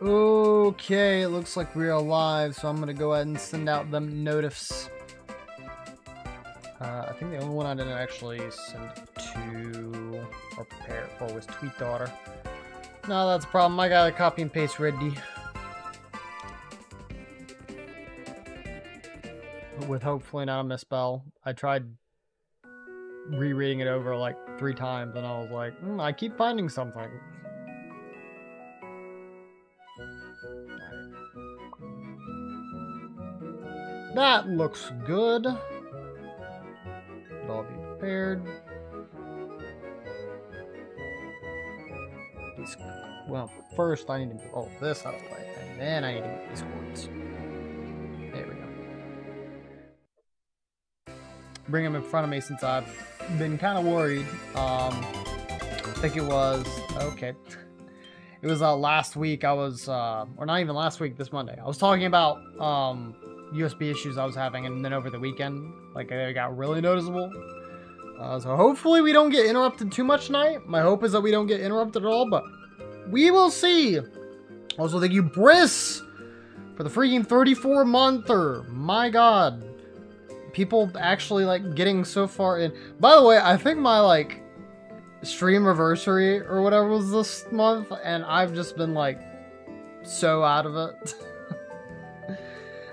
Okay, it looks like we're alive, so I'm gonna go ahead and send out them notifs. I think the only one I didn't actually send to or prepare for was Tweet Daughter. No, that's a problem. I got a copy and paste ready. With hopefully not a misspell. I tried rereading it over like 3 times and I was like, I keep finding something. That looks good. It'll all be prepared. Well, first I need to move all this out of the way, and then I need to move these cords. There we go. Bring them in front of me since I've been kind of worried. I think it was, okay. It was last week I was, or not even last week, this Monday. I was talking about USB issues I was having, and then over the weekend, like, they got really noticeable. So hopefully we don't get interrupted too much tonight. My hope is that we don't get interrupted at all, but we will see. Also, thank you, Briss, for the freaking 34-monther. My god. People actually, like, getting so far in. By the way, I think my, like, stream anniversary or whatever was this month, and I've just been, like, so out of it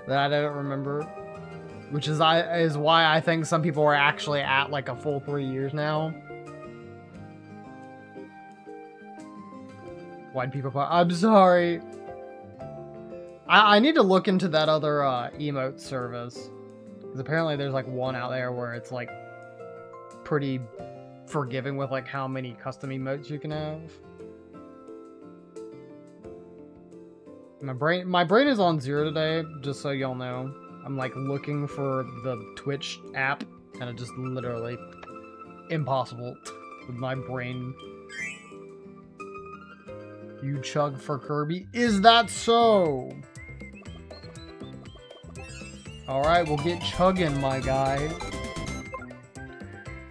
that I don't remember. Which is why I think some people are actually at, like, a full 3 years now. Why'd people put... I'm sorry. I need to look into that other emote service. Because apparently there's, like, one out there where it's, like, pretty forgiving with, like, how many custom emotes you can have. My brain is on 0 today, just so y'all know. I'm, like, looking for the Twitch app, and it's just literally impossible with my brain. You chug for Kirby? Is that so? Alright, we'll get chugging, my guy.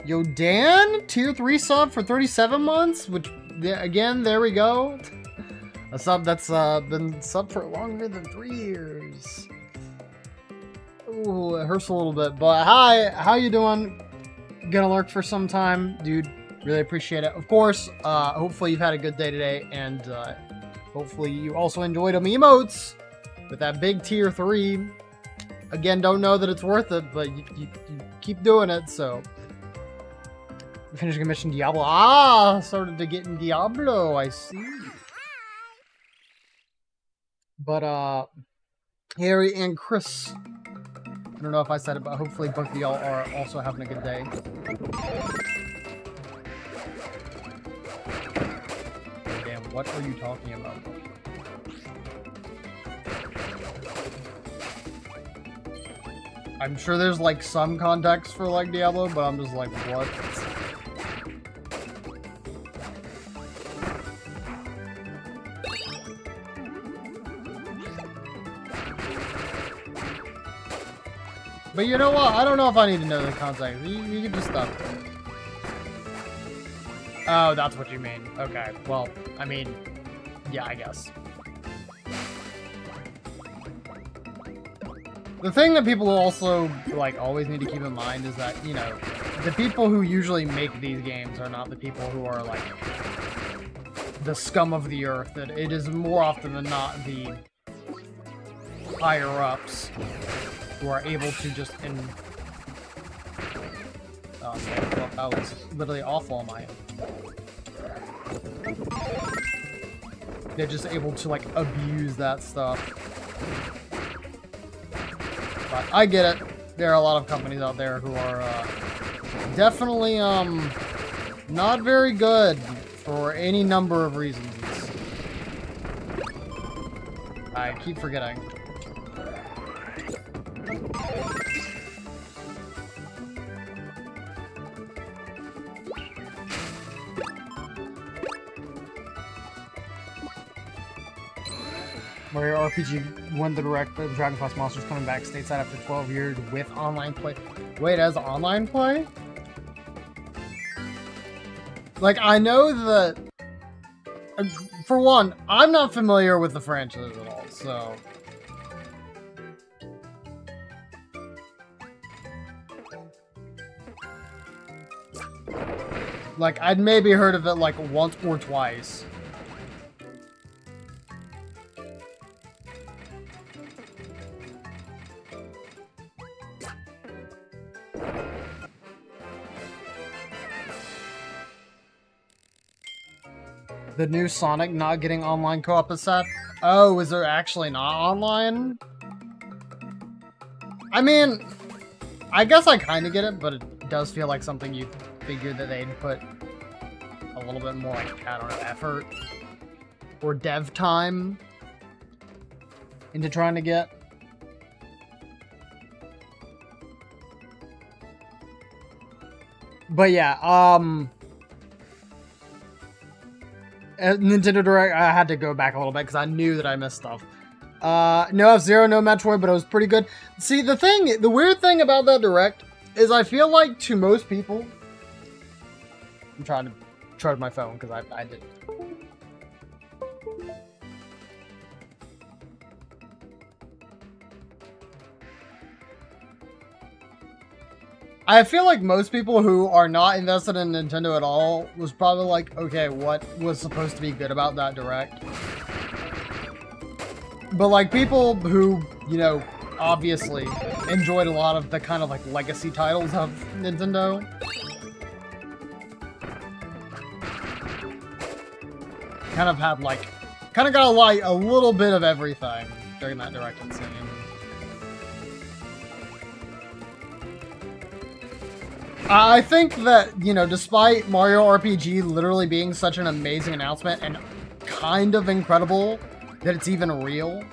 Yo, Dan? Tier 3 sub for 37 months? Which, again, there we go. A sub that's been sub for longer than 3 years. Ooh, it hurts a little bit, but hi, how you doing? Gonna lurk for some time, dude. Really appreciate it. Of course, hopefully you've had a good day today, and hopefully you also enjoyed them emotes with that big tier 3. Again, don't know that it's worth it, but you keep doing it, so. Finishing a mission Diablo. Ah, started to get in Diablo, I see. But, Harry and Chris, I don't know if I said it, but hopefully both of y'all are also having a good day. Damn, what are you talking about? I'm sure there's, like, some context for, like, Diablo, but I'm just like, what? But you know what? I don't know if I need to know the context. You can just stop. Oh, that's what you mean. Okay. Well, I mean, yeah, I guess. The thing that people also, like, always need to keep in mind is that, you know, the people who usually make these games are not the people who are, like, the scum of the earth. That it is more often than not the higher-ups who are able to just oh, okay. Well, that was literally awful on my end. They're just able to, like, abuse that stuff. But I get it. There are a lot of companies out there who are definitely not very good for any number of reasons. I keep forgetting. Mario RPG won the direct, the Dragon Quest Monsters coming back stateside after 12 years with online play. Wait, as online play? Like, I know that for one, I'm not familiar with the franchise at all, so... Like, I'd maybe heard of it, like, once or twice. The new Sonic not getting online co-op is sad. Oh, is there actually not online? I mean, I guess I kind of get it, but it does feel like something you figured that they'd put a little bit more, like, I don't know, effort or dev time into trying to get. But yeah, at Nintendo Direct, I had to go back a little bit because I knew that I missed stuff. No F-Zero, no Metroid, but it was pretty good. See, the weird thing about that Direct is I feel like to most people, I'm trying to charge my phone because I didn't. I feel like most people who are not invested in Nintendo at all was probably like, okay, what was supposed to be good about that Direct? But like people who, you know, obviously enjoyed a lot of the kind of like legacy titles of Nintendo. Kind of had like, kind of got a little bit of everything during that Direct, it seemed. I think that, you know, despite Mario RPG literally being such an amazing announcement and kind of incredible that it's even real.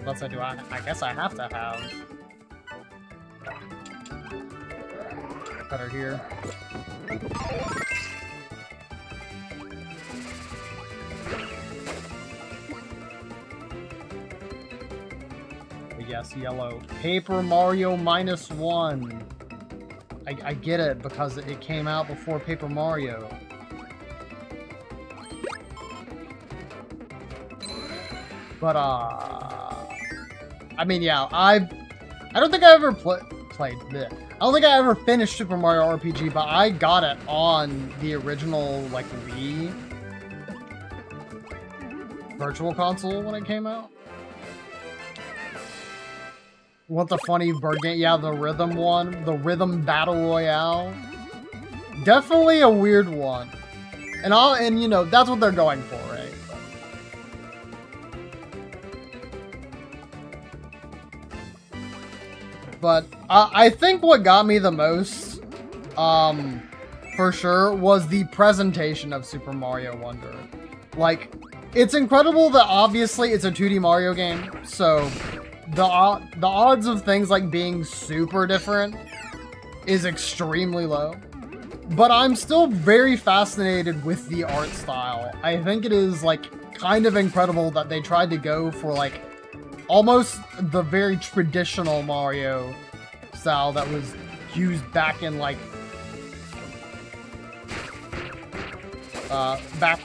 Unless I do, I guess I have to have cutter here. But yes, yellow. Paper Mario -1. I get it because it came out before Paper Mario. But I mean, yeah, I don't think I ever played this. I don't think I ever finished Super Mario RPG, but I got it on the original, like, Wii Virtual Console when it came out. What the funny bird game? Yeah, the rhythm one. The rhythm battle royale. Definitely a weird one. And you know, that's what they're going for, right? But I think what got me the most, for sure, was the presentation of Super Mario Wonder. Like, it's incredible that obviously it's a 2D Mario game, so the odds of things like being super different is extremely low. But I'm still very fascinated with the art style. I think it is, like, kind of incredible that they tried to go for, like, almost the very traditional Mario style that was used back in, like, back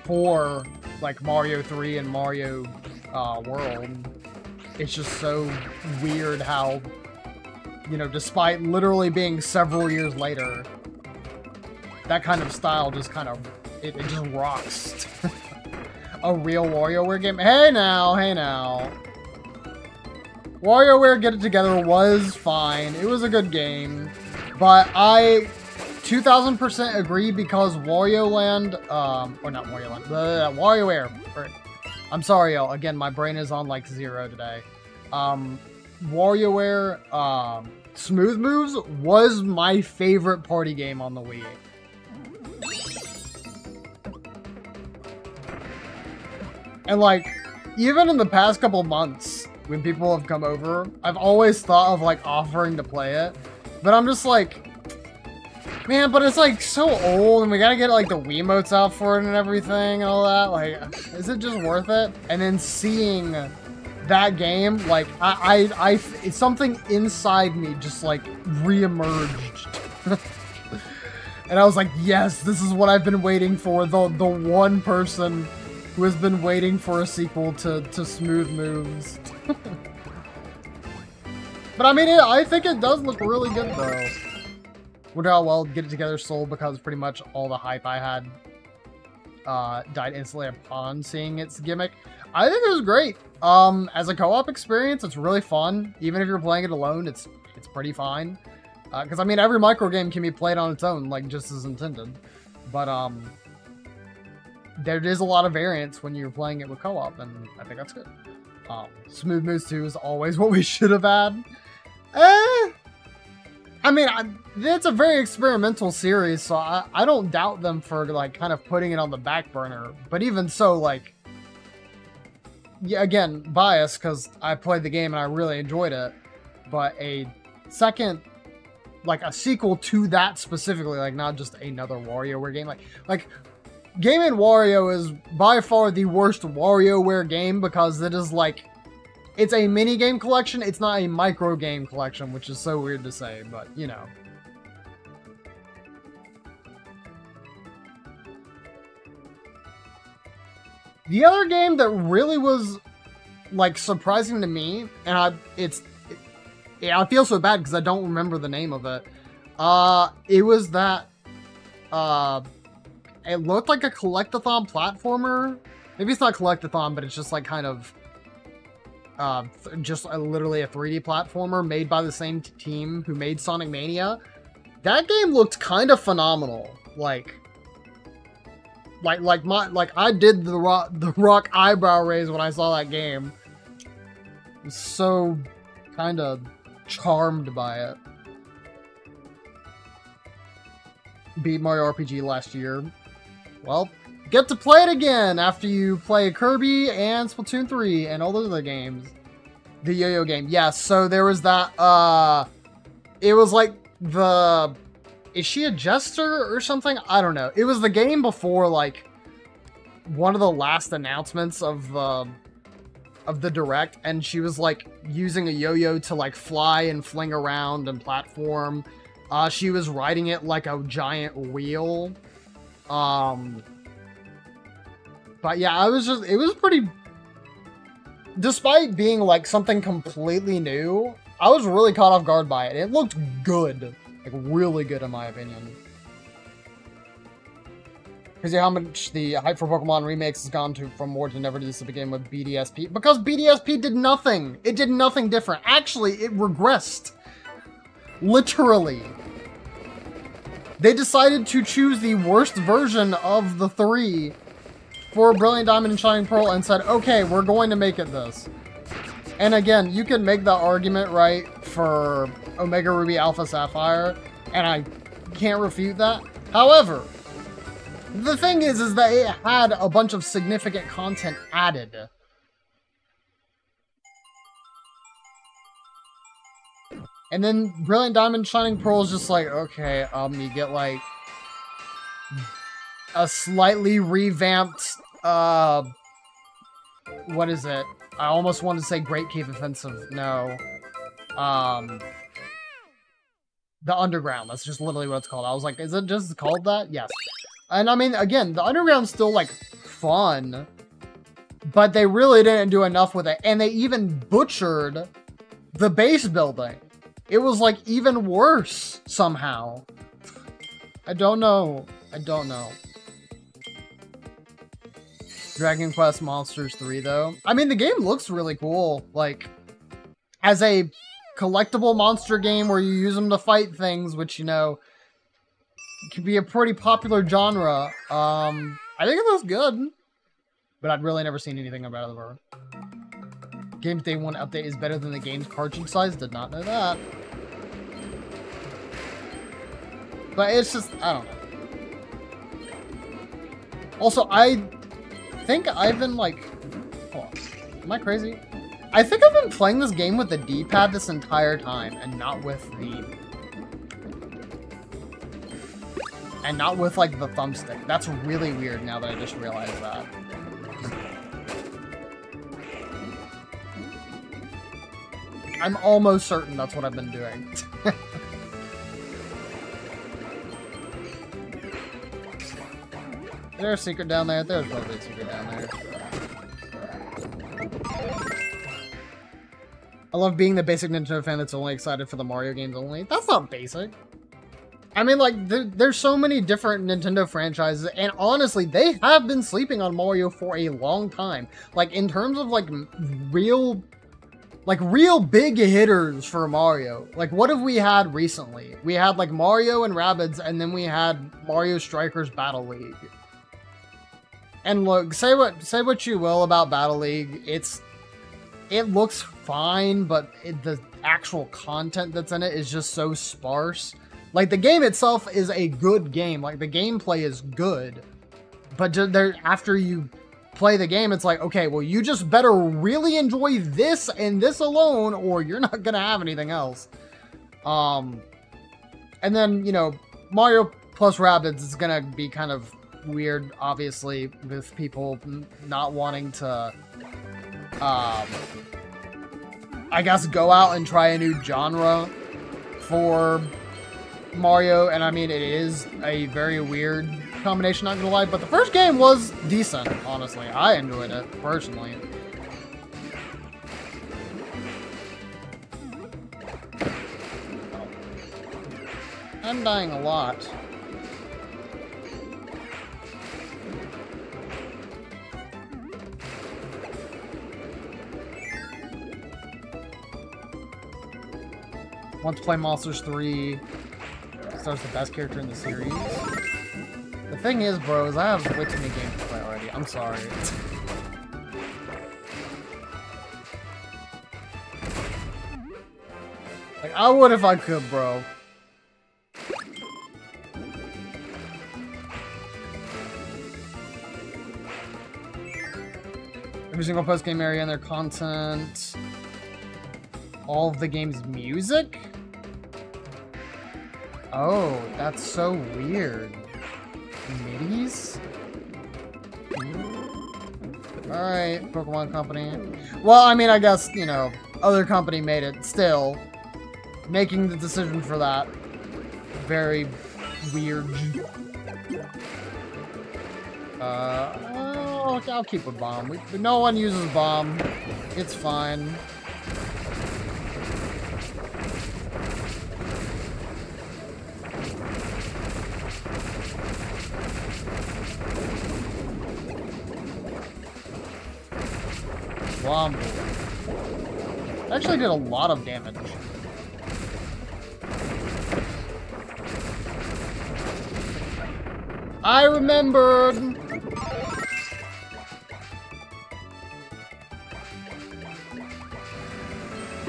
for, like, Mario 3 and Mario World. It's just so weird how, you know, despite literally being several years later, that kind of style just kind of, it just rocks. A real WarioWare game? Hey now, hey now. WarioWare Get It Together was fine. It was a good game. But I 2000% agree because Wario Land, or not Wario Land, WarioWare. I'm sorry, y'all. Again, my brain is on like 0 today. WarioWare, Smooth Moves was my favorite party game on the Wii. And like, even in the past couple months, when people have come over, I've always thought of like offering to play it, but I'm just like, Man, but it's like so old, and we gotta get like the Wiimotes out for it and everything and all that. Like, is it just worth it? And then seeing that game, like, it's something inside me just like re-emerged. And I was like, yes, this is what I've been waiting for. The one person who has been waiting for a sequel to Smooth Moves. But I mean, I think it does look really good though. Wonder how well Get It Together sold, because pretty much all the hype I had died instantly upon seeing its gimmick. I think it was great. As a co-op experience, it's really fun. Even if you're playing it alone, it's pretty fine. Because I mean, every micro game can be played on its own, like just as intended. But there is a lot of variance when you're playing it with co-op, and I think that's good. Smooth Moves 2 is always what we should have had. I mean, it's a very experimental series, so I don't doubt them for, like, kind of putting it on the back burner. But even so, like, yeah, again, biased, because I played the game and I really enjoyed it. But a second, like, a sequel to that specifically, like, not just another WarioWare game. Like Game & Wario is by far the worst WarioWare game, because it is, like, it's a mini-game collection, it's not a micro-game collection, which is so weird to say, but, you know. The other game that really was, like, surprising to me, and I feel so bad because I don't remember the name of it. It was that, it looked like a collectathon platformer. Maybe it's not collectathon, but it's just, like, kind of... literally a 3D platformer made by the same team who made Sonic Mania. That game looked kind of phenomenal. Like I did the rock eyebrow raise when I saw that game. I was so kind of charmed by it. Beat Mario RPG last year. Well, get to play it again after you play Kirby and Splatoon 3 and all those other games. The yo-yo game. Yes, so there was that, it was like the... Is she a jester or something? I don't know. It was the game before, like, one of the last announcements of the Direct, and she was, like, using a yo-yo to, like, fly and fling around and platform. She was riding it like a giant wheel. But yeah, it was pretty... Despite being, like, something completely new, I was really caught off guard by it. It looked good. Like, really good, in my opinion. Crazy how much the hype for Pokemon remakes has gone from more to never do this begin with BDSP. Because BDSP did nothing! It did nothing different. Actually, it regressed. Literally. They decided to choose the worst version of the three for Brilliant Diamond and Shining Pearl and said, okay, we're going to make it this. And again, you can make that argument, right, for Omega Ruby Alpha Sapphire, and I can't refute that. However, the thing is that it had a bunch of significant content added. And then Brilliant Diamond Shining Pearl is just like, okay, you get like a slightly revamped, what is it? I almost wanted to say Great Cave Offensive. No. The Underground. That's just literally what it's called. I was like, is it just called that? Yes. And I mean, again, the Underground's still like fun, but they really didn't do enough with it. And they even butchered the base building. It was like even worse somehow. I don't know. I don't know. Dragon Quest Monsters 3 though. I mean, the game looks really cool. Like, as a collectible monster game where you use them to fight things, which, you know, can be a pretty popular genre. I think it looks good. But I'd really never seen anything about it. Game's Day 1 update is better than the game's cartridge size. Did not know that. But it's just, I don't know. Also, I think I've been like, hold on, am I crazy? I think I've been playing this game with the D-pad this entire time and not with the... And not with, like, the thumbstick. That's really weird now that I just realized that. I'm almost certain that's what I've been doing. Is there a secret down there? There's probably a secret down there. I love being the basic Nintendo fan that's only excited for the Mario games only. That's not basic. I mean, like, there's so many different Nintendo franchises, and honestly, they have been sleeping on Mario for a long time. Like, in terms of, like, real big hitters for Mario. Like, what have we had recently? We had, like, Mario and Rabbids, and then we had Mario Strikers Battle League. And look, say what you will about Battle League, it looks fine, but the actual content that's in it is just so sparse. Like, the game itself is a good game. Like, the gameplay is good. But after you play the game, it's like, okay, well, you just better really enjoy this and this alone, or you're not gonna have anything else. And then, you know, Mario plus Rabbids is gonna be kind of weird, obviously, with people not wanting to, I guess, go out and try a new genre for Mario. And I mean, it is a very weird combination, not gonna lie, but the first game was decent, honestly. I enjoyed it, personally. I'm dying a lot. Want to play Monsters 3. Star's the best character in the series. The thing is, bros, I have way too many games to play already. I'm sorry. Like, I would if I could, bro. Every single post-game area and their content. All of the game's music? Oh, that's so weird. MIDIs? Alright, Pokemon Company. Well, I mean, I guess, you know, other company made it still. Making the decision for that. Very weird. I'll keep a bomb. No one uses bomb. It's fine. Womble. Actually did a lot of damage. I remembered!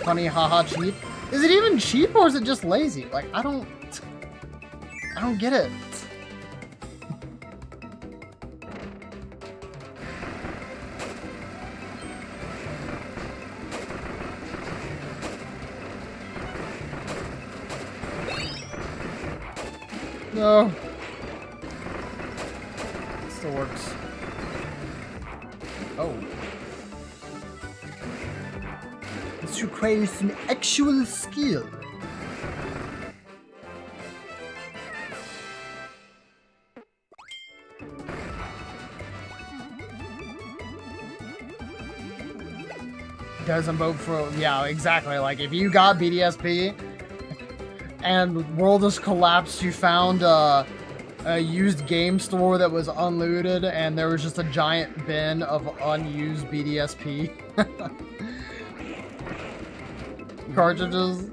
Funny, haha, cheap. Is it even cheap or is it just lazy? Like, I don't get it. No. Still works. Oh. This requires some actual skill. Doesn't vote for, yeah, exactly. Like, if you got BDSP and world has collapsed, you found a used game store that was unlooted and there was just a giant bin of unused BDSP cartridges.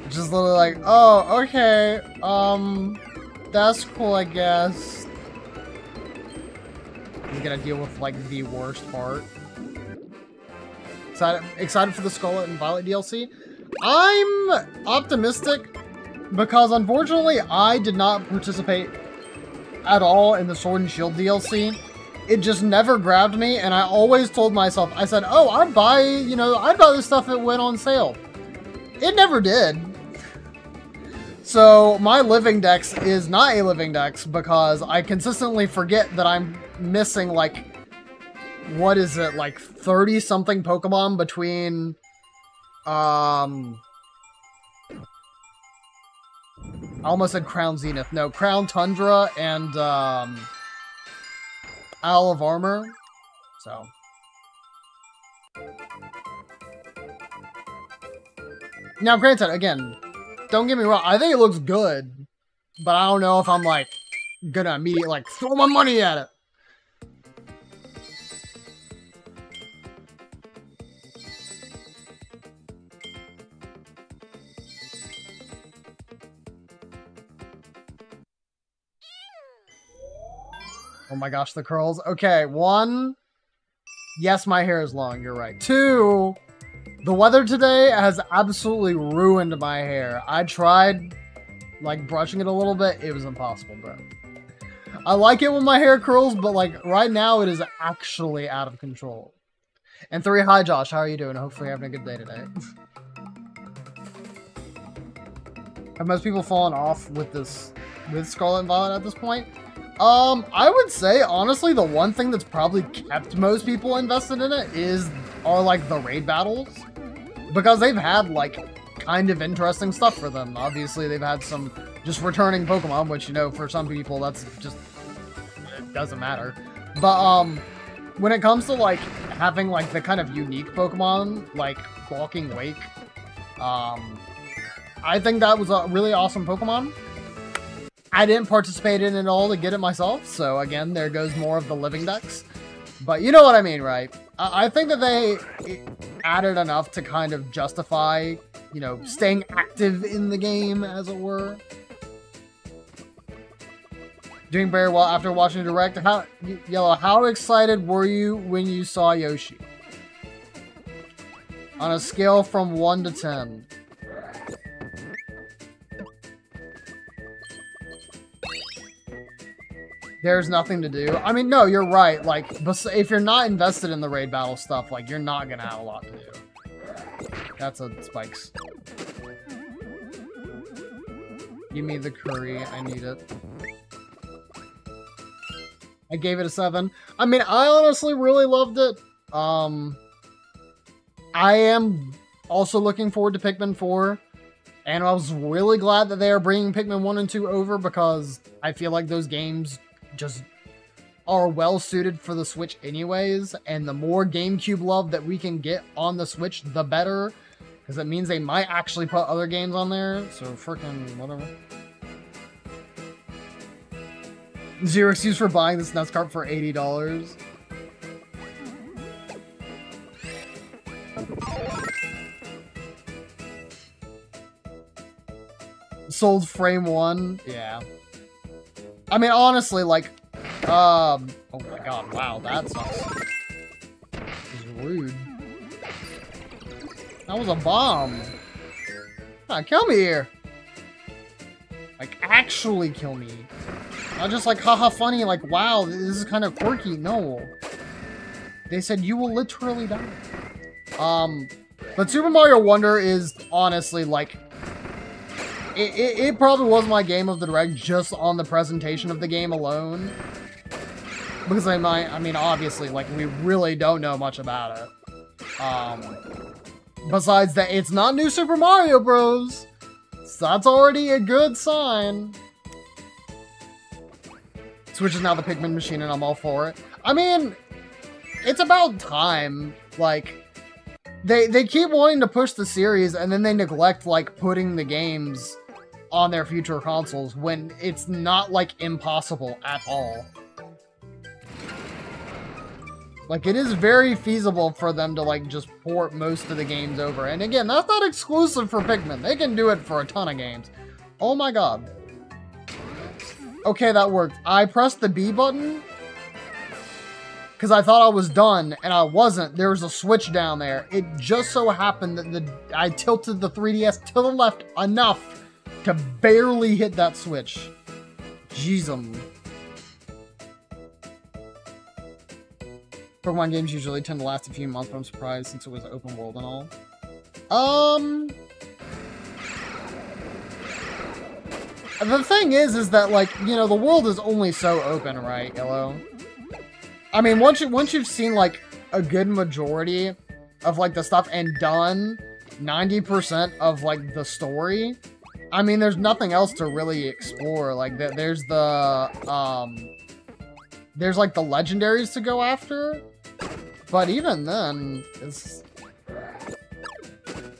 Just literally like, oh, okay, that's cool, I guess. He's gonna deal with, like, the worst part. Excited for the Scarlet and Violet DLC? I'm optimistic because, unfortunately, I did not participate at all in the Sword and Shield DLC. It just never grabbed me, and I always told myself, I said, oh, I'd buy this stuff if it went on sale. It never did. So my living dex is not a living dex because I consistently forget that I'm missing like, what is it, like 30 something Pokemon between I almost said Crown Zenith. No, Crown Tundra and Isle of Armor. So now granted, again, don't get me wrong, I think it looks good, but I don't know if I'm like gonna immediately like throw my money at it. Oh my gosh, the curls. Okay, 1, yes, my hair is long, you're right. 2, the weather today has absolutely ruined my hair. I tried, like, brushing it a little bit. It was impossible, bro. I like it when my hair curls, but, like, right now it is actually out of control. And 3, hi, Josh. How are you doing? Hopefully you're having a good day today. Have most people fallen off with Scarlet and Violet at this point? I would say, honestly, the one thing that's probably kept most people invested in it are, like, the raid battles. Because they've had, like, kind of interesting stuff for them. Obviously, they've had some just returning Pokemon, which, you know, for some people, that's just, it doesn't matter. But, when it comes to, like, having, like, the kind of unique Pokemon, like, Walking Wake, I think that was a really awesome Pokemon. I didn't participate in it all to get it myself, so again, there goes more of the living dex. But you know what I mean, right? I think that they added enough to kind of justify, you know, staying active in the game, as it were. Doing very well after watching Direct. Yellow, how excited were you when you saw Yoshi? On a scale from 1 to 10. There's nothing to do. I mean, no, you're right. Like, if you're not invested in the raid battle stuff, like, you're not gonna have a lot to do. That's a spikes. Give me the curry. I need it. I gave it a 7. I mean, I honestly really loved it. I am also looking forward to Pikmin 4. And I was really glad that they are bringing Pikmin 1 and 2 over because I feel like those games just are well suited for the Switch anyways, and the more GameCube love that we can get on the Switch, the better, because it means they might actually put other games on there, so freaking whatever. Zero excuse for buying this NES cart for $80. Sold frame 1, yeah. I mean, honestly, like, oh my god, wow, that sucks. This is rude. That was a bomb. Kill me here. Like, actually kill me. Not just like, haha, funny, like, wow, this is kind of quirky. No. They said you will literally die. But Super Mario Wonder is honestly, like, it probably was my game of the Direct just on the presentation of the game alone. Because I mean, obviously, like, we really don't know much about it. Besides that, it's not New Super Mario Bros. So that's already a good sign. Switch is now the Pikmin machine and I'm all for it. I mean, it's about time. Like, they keep wanting to push the series and then they neglect, like, putting the games on their future consoles when it's not, like, impossible at all. Like, it is very feasible for them to, like, just port most of the games over. And again, that's not exclusive for Pikmin. They can do it for a ton of games. Oh my god. Okay, that worked. I pressed the B button because I thought I was done, and I wasn't. There was a switch down there. It just so happened that I tilted the 3DS to the left enough to barely hit that switch. Jeezum. Pokemon games usually tend to last a few months, but I'm surprised since it was open world and all. The thing is that, like, you know, the world is only so open, right, Yellow? I mean, once you've seen, like, a good majority of, like, the stuff and done 90% of, like, the story, I mean, there's nothing else to really explore. Like, there's the, there's, like, the legendaries to go after, but even then, it's...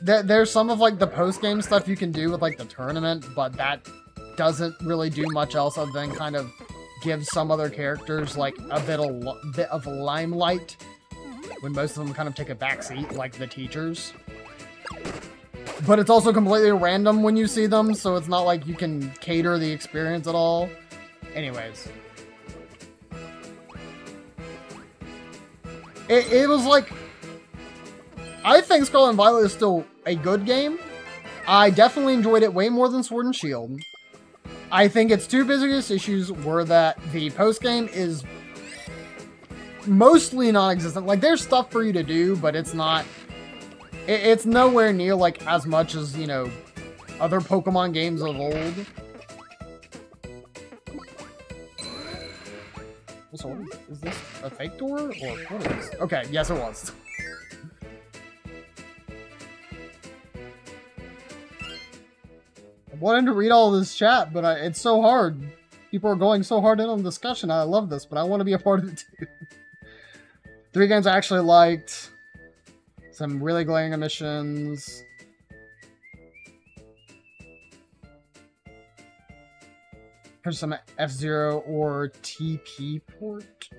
There's some of, like, the post-game stuff you can do with, like, the tournament, but that doesn't really do much else other than kind of give some other characters, like, a bit of limelight, when most of them kind of take a backseat, like the teachers. But it's also completely random when you see them, so it's not like you can cater the experience at all. Anyways. It was like... I think Scarlet and Violet is still a good game. I definitely enjoyed it way more than Sword and Shield. I think its two biggest issues were that the post-game is mostly non-existent. Like, there's stuff for you to do, but it's not... It's nowhere near, like, as much as, you know, other Pokemon games of old. So, is this a fake door? Or what is this? Okay, yes it was. I wanted to read all this chat, but it's so hard. People are going so hard in on the discussion. I love this, but I want to be a part of it too. 3 games I actually liked. Some really glaring omissions. Here's some F-Zero or TP port.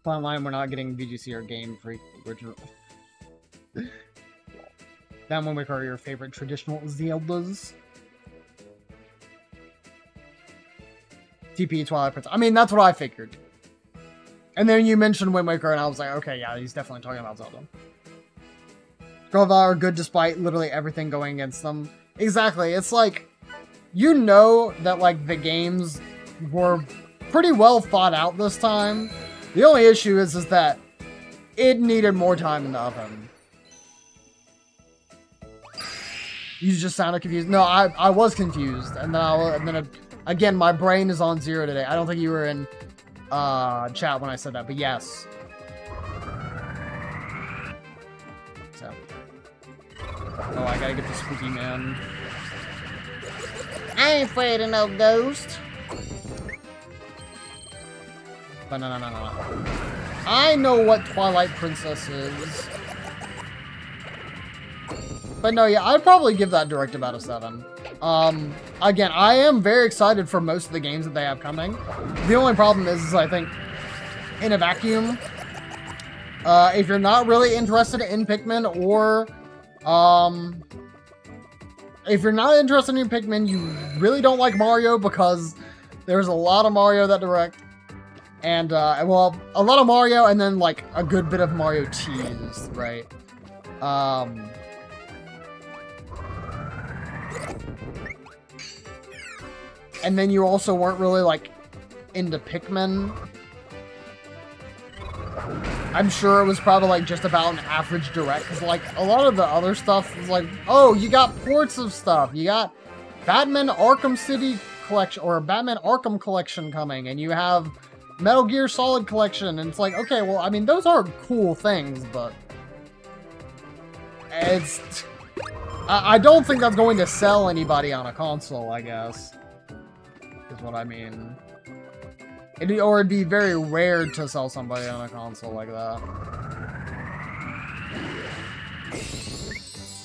Online, we're not getting VGC or Game Freak original. That one, are your favorite traditional Zeldas? TP, Twilight Princess. I mean, that's what I figured. And then you mentioned Wind Waker, and I was like, okay, yeah, he's definitely talking about Zelda. Scarlet are good despite literally everything going against them. Exactly. It's like, you know that, like, the games were pretty well thought out this time. The only issue is that it needed more time in the oven. You just sounded confused. No, I was confused, and then again, my brain is on 0 today. I don't think you were in chat when I said that, but yes. So, oh, I gotta get the spooky man. I ain't afraid of no ghost. But no. I know what Twilight Princess is. But no, yeah, I'd probably give that directive out of 7. Again, I am very excited for most of the games that they have coming. The only problem is I think, in a vacuum, if you're not really interested in Pikmin, or, if you're not interested in Pikmin, you really don't like Mario, because there's a lot of Mario that direct. And, well, a lot of Mario, and then, like, a good bit of Mario cheese, right? And then you also weren't really, like, into Pikmin. I'm sure it was probably, like, just about an average direct, because, like, a lot of the other stuff was like, oh, you got ports of stuff. You got Batman Arkham City Collection, or Batman Arkham Collection coming, and you have Metal Gear Solid Collection, and it's like, okay, well, I mean, those are cool things, but it's... I don't think that's going to sell anybody on a console, I guess. Is what I mean. Or it'd be very rare to sell somebody on a console like that.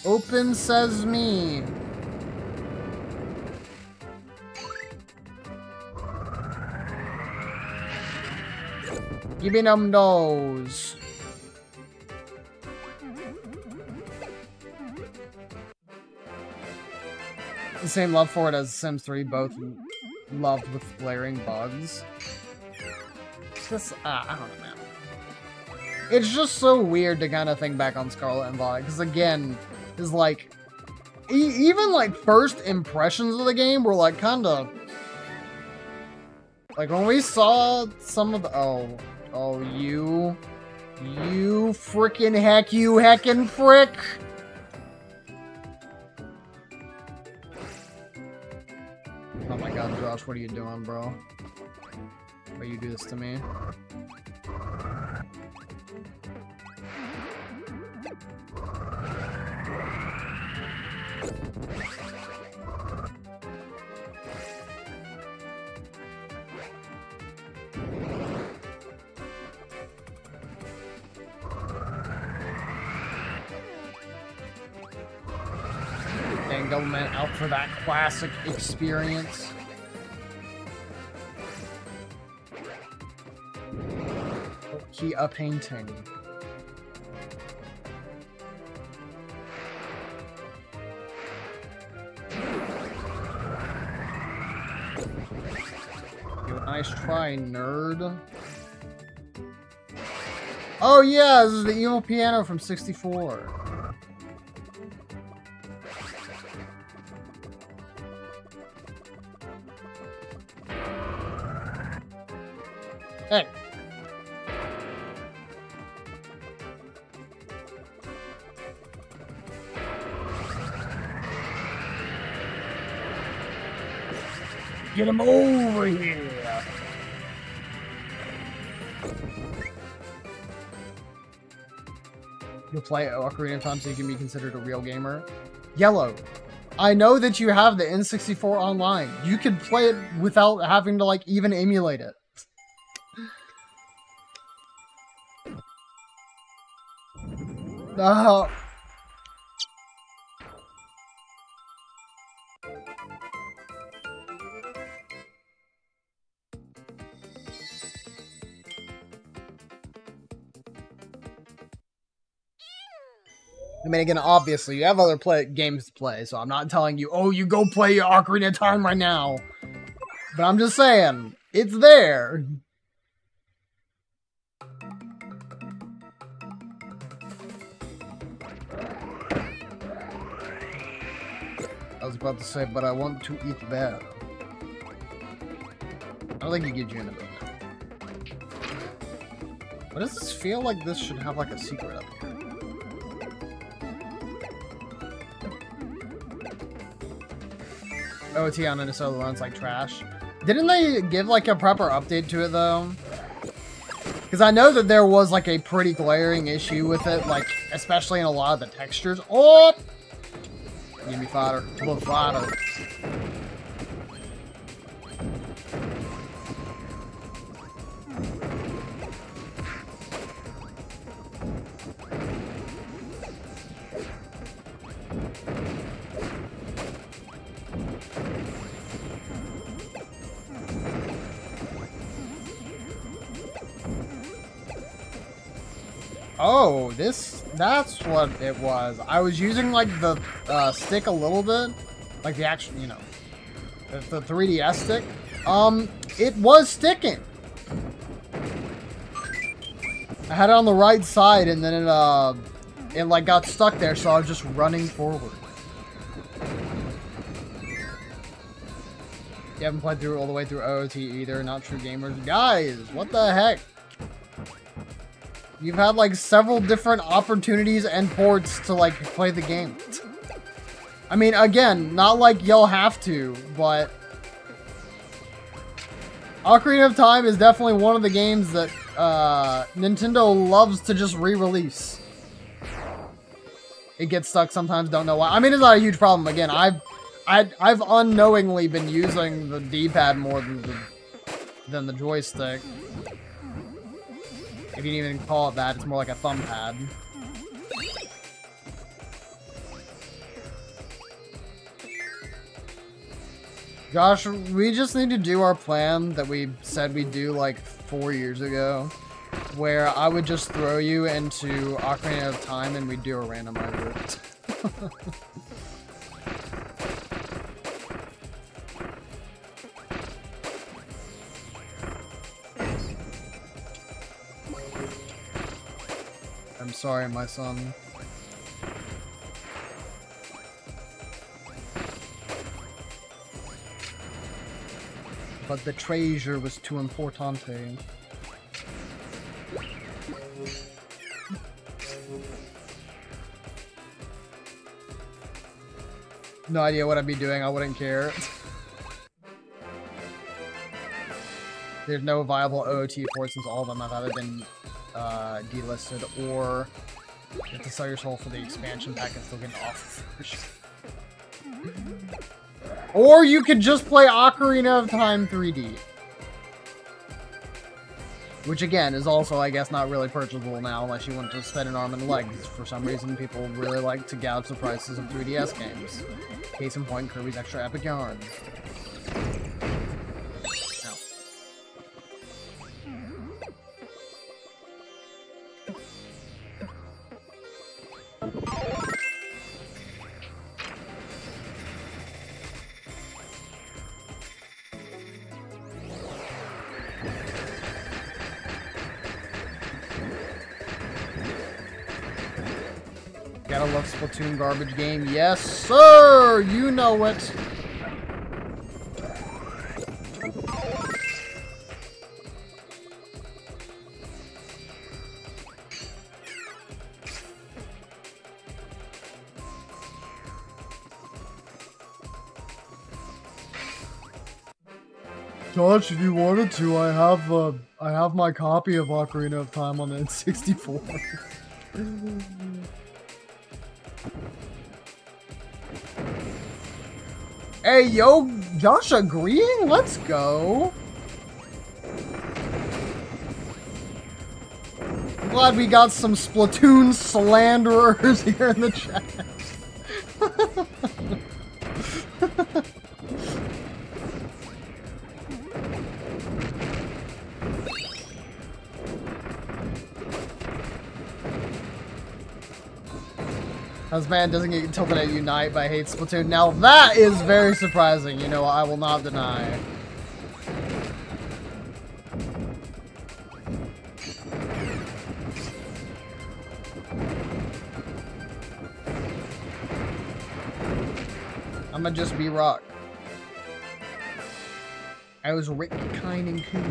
Open Sesame. Give me them those. The same love for it as Sims 3, both loved with glaring bugs. It's just, I don't know, man. It's just so weird to kind of think back on Scarlet and Violet, because again, is like, even like first impressions of the game were like kind of, like when we saw some of the, oh, Oh, you frickin' heck, you heckin' frick! Oh my god, Josh, what are you doing, bro? Why you do this to me? Dang, government out for that classic experience. Key a painting. Nice try, nerd. Oh yeah, this is the evil piano from 64. Hey. Get him over here. You'll play Ocarina of Time so you can be considered a real gamer. Yellow. I know that you have the N64 online. You can play it without having to like even emulate it. I mean, again, obviously, you have other games to play, so I'm not telling you, oh, you go play your Ocarina of Time right now. But I'm just saying, it's there. I was about to say, but I want to eat bear. I don't think he gives you in a minute. But does this feel like this should have like a secret up here? OT on Minnesota runs like trash. Didn't they give like a proper update to it though? Because I know that there was like a pretty glaring issue with it, like especially in a lot of the textures. Oh! Give me fodder. Little fodder. Oh, that's what it was. I was using like the stick a little bit, like the actual, you know, the 3DS stick. It was sticking. I had it on the right side and then it like got stuck there, so I was just running forward. You haven't played through all the way through OOT either, not true gamers. Guys, what the heck? You've had like several different opportunities and ports to like play the game. I mean, again, not like y'all have to, but Ocarina of Time is definitely one of the games that Nintendo loves to just re-release. It gets stuck sometimes, don't know why. I mean, it's not a huge problem. Again, I've unknowingly been using the D-pad more than the joystick. If you didn't even call it that, it's more like a thumb pad. Josh, we just need to do our plan that we said we'd do like 4 years ago, where I would just throw you into Ocarina of Time and we'd do a randomizer. I'm sorry, my son. But the treasure was too importante. No idea what I'd be doing. I wouldn't care. There's no viable OOT ports since all of them have either been delisted or you have to sell your soul for the expansion pack and still get an offer version. Or you could just play Ocarina of Time 3D. Which again is also, I guess, not really purchasable now unless you want to spend an arm and legs. For some reason, people really like to gouge the prices of 3DS games. Case in point, Kirby's Extra Epic Yarn. Gotta love Splatoon garbage game. Yes, sir! You know it! Josh, if you wanted to, I have my copy of Ocarina of Time on the N64. Hey, yo, Josh agreeing? Let's go. I'm glad we got some Splatoon slanderers here in the chat. Husband doesn't get tilted at Unite, but I hate Splatoon. Now that is very surprising, you know, I will not deny. I'ma just be rock. I was Rick, kind, and cool.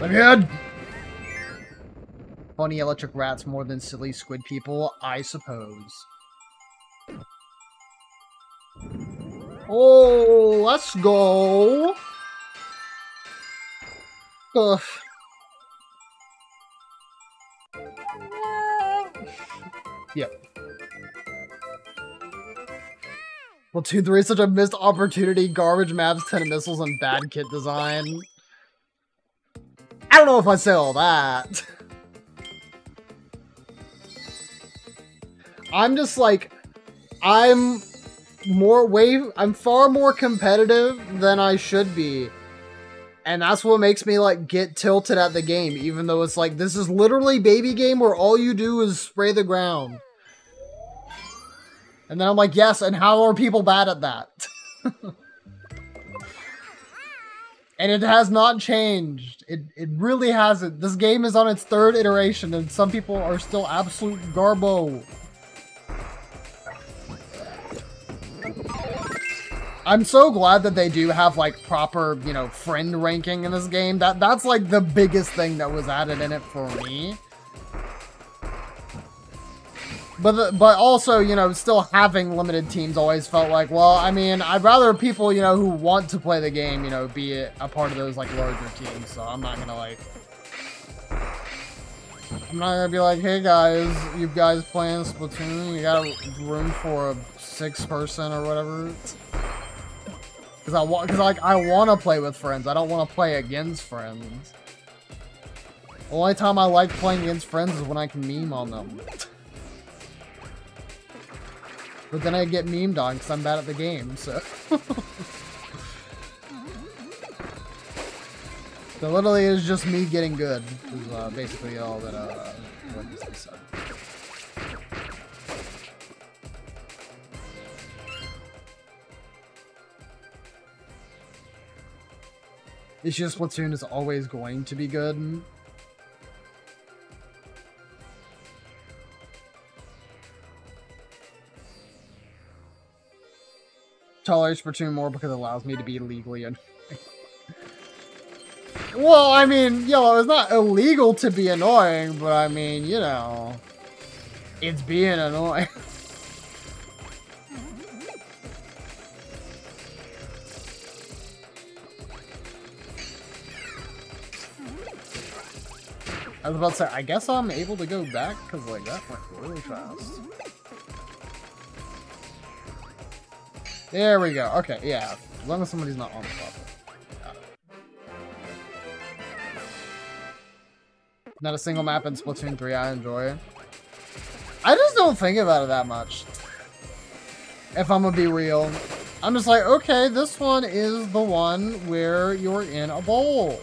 I'm good. Funny electric rats more than silly squid people, I suppose. Oh, let's go. Ugh. Yep. Splatoon 3 is such a missed opportunity. Garbage maps, 10 missiles, and bad kit design. I don't know if I'd say all that. I'm just like, I'm far more competitive than I should be. And that's what makes me like get tilted at the game, even though it's like, this is literally baby game where all you do is spray the ground. And then I'm like, yes, and how are people bad at that? And it has not changed. It really hasn't. This game is on its 3rd iteration, and some people are still absolute garbo. I'm so glad that they do have, like, proper, you know, friend ranking in this game. That's, like, the biggest thing that was added in it for me. But also, you know, still having limited teams always felt like, well, I mean, I'd rather people, you know, who want to play the game, you know, be a part of those, like, larger teams. So I'm not gonna, like... I'm not gonna be like, hey, guys, you guys playing Splatoon? You got room for a 6-person or whatever? Because I want to play with friends. I don't want to play against friends. The only time I like playing against friends is when I can meme on them. But then I get memed on because I'm bad at the game, so... So literally it's just me getting good, is basically all that what this said. It's just Splatoon is always going to be good. Tolerate Splatoon more because it allows me to be legally annoying. Well, I mean, you know, it's not illegal to be annoying, but I mean, you know, it's being annoying. I was about to say, I guess I'm able to go back, because, like, that went really fast. There we go. Okay, yeah. As long as somebody's not on the platform. Got it. Not a single map in Splatoon 3 I enjoy. I just don't think about it that much. If I'm gonna be real. I'm just like, okay, this one is the one where you're in a bowl.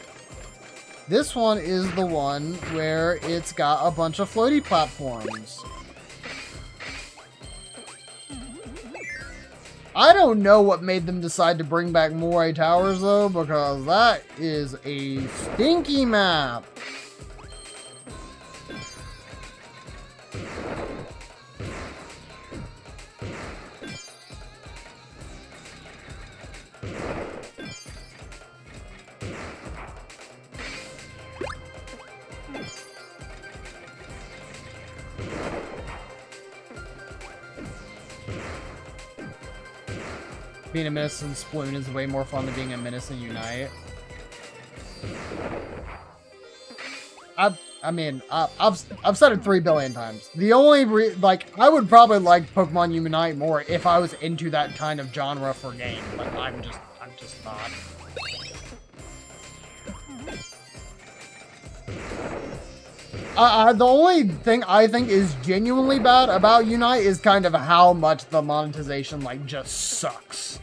This one is the one where it's got a bunch of floaty platforms. I don't know what made them decide to bring back Moray Towers, though, because that is a stinky map. Being a menace in Sploon is way more fun than being a menace in Unite. I've said it 3 billion times. The only I would probably like Pokemon Unite more if I was into that kind of genre for game, but I'm just not. The only thing I think is genuinely bad about Unite is kind of how much the monetization, like, just sucks.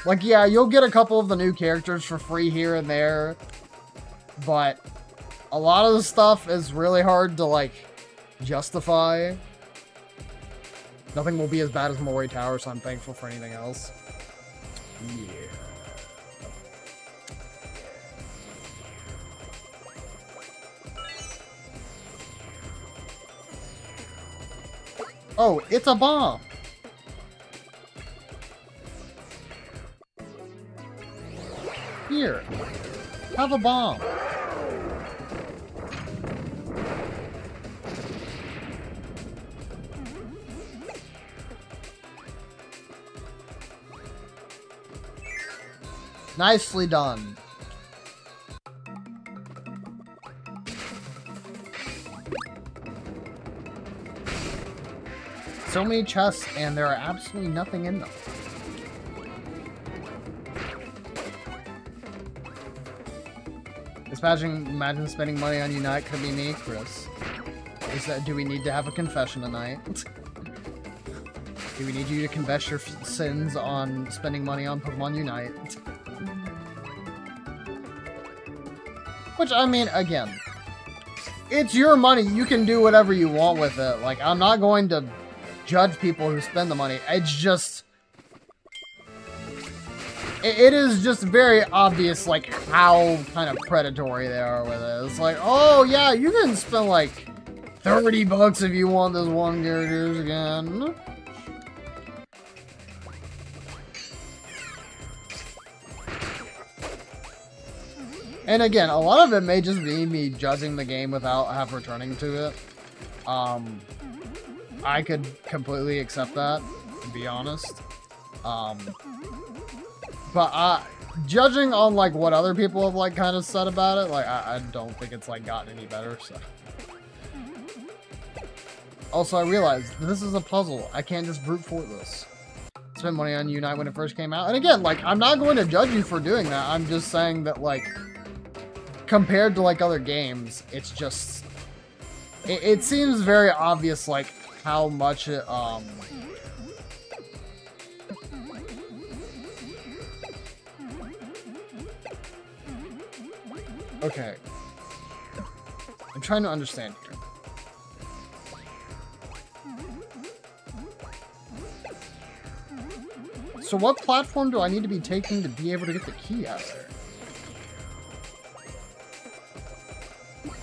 Like, yeah, you'll get a couple of the new characters for free here and there, but a lot of the stuff is really hard to, like, justify. Nothing will be as bad as Moray Tower, so I'm thankful for anything else. Yeah. Oh, it's a bomb! Here, have a bomb. Nicely done. So many chests, and there are absolutely nothing in them. Imagine spending money on Unite. Could be me, Chris. Do we need to have a confession tonight? Do we need you to confess your sins on spending money on Pokemon Unite? Which, I mean, again, it's your money. You can do whatever you want with it. Like, I'm not going to judge people who spend the money. It's just... It is just very obvious, like, how kind of predatory they are with it. It's like, oh, yeah, you can spend, like, 30 bucks if you want this one character again. And again, a lot of it may just be me judging the game without returning to it. I could completely accept that, to be honest. But judging on, like, what other people have, like, kind of said about it, like, I don't think it's, like, gotten any better, so. Also, I realized this is a puzzle. I can't just brute force this. Spend money on Unite when it first came out. And again, like, I'm not going to judge you for doing that. I'm just saying that, like, compared to, like, other games, it's just... It seems very obvious, like, how much it, Okay. I'm trying to understand here. So what platform do I need to be taking to be able to get the key out of there?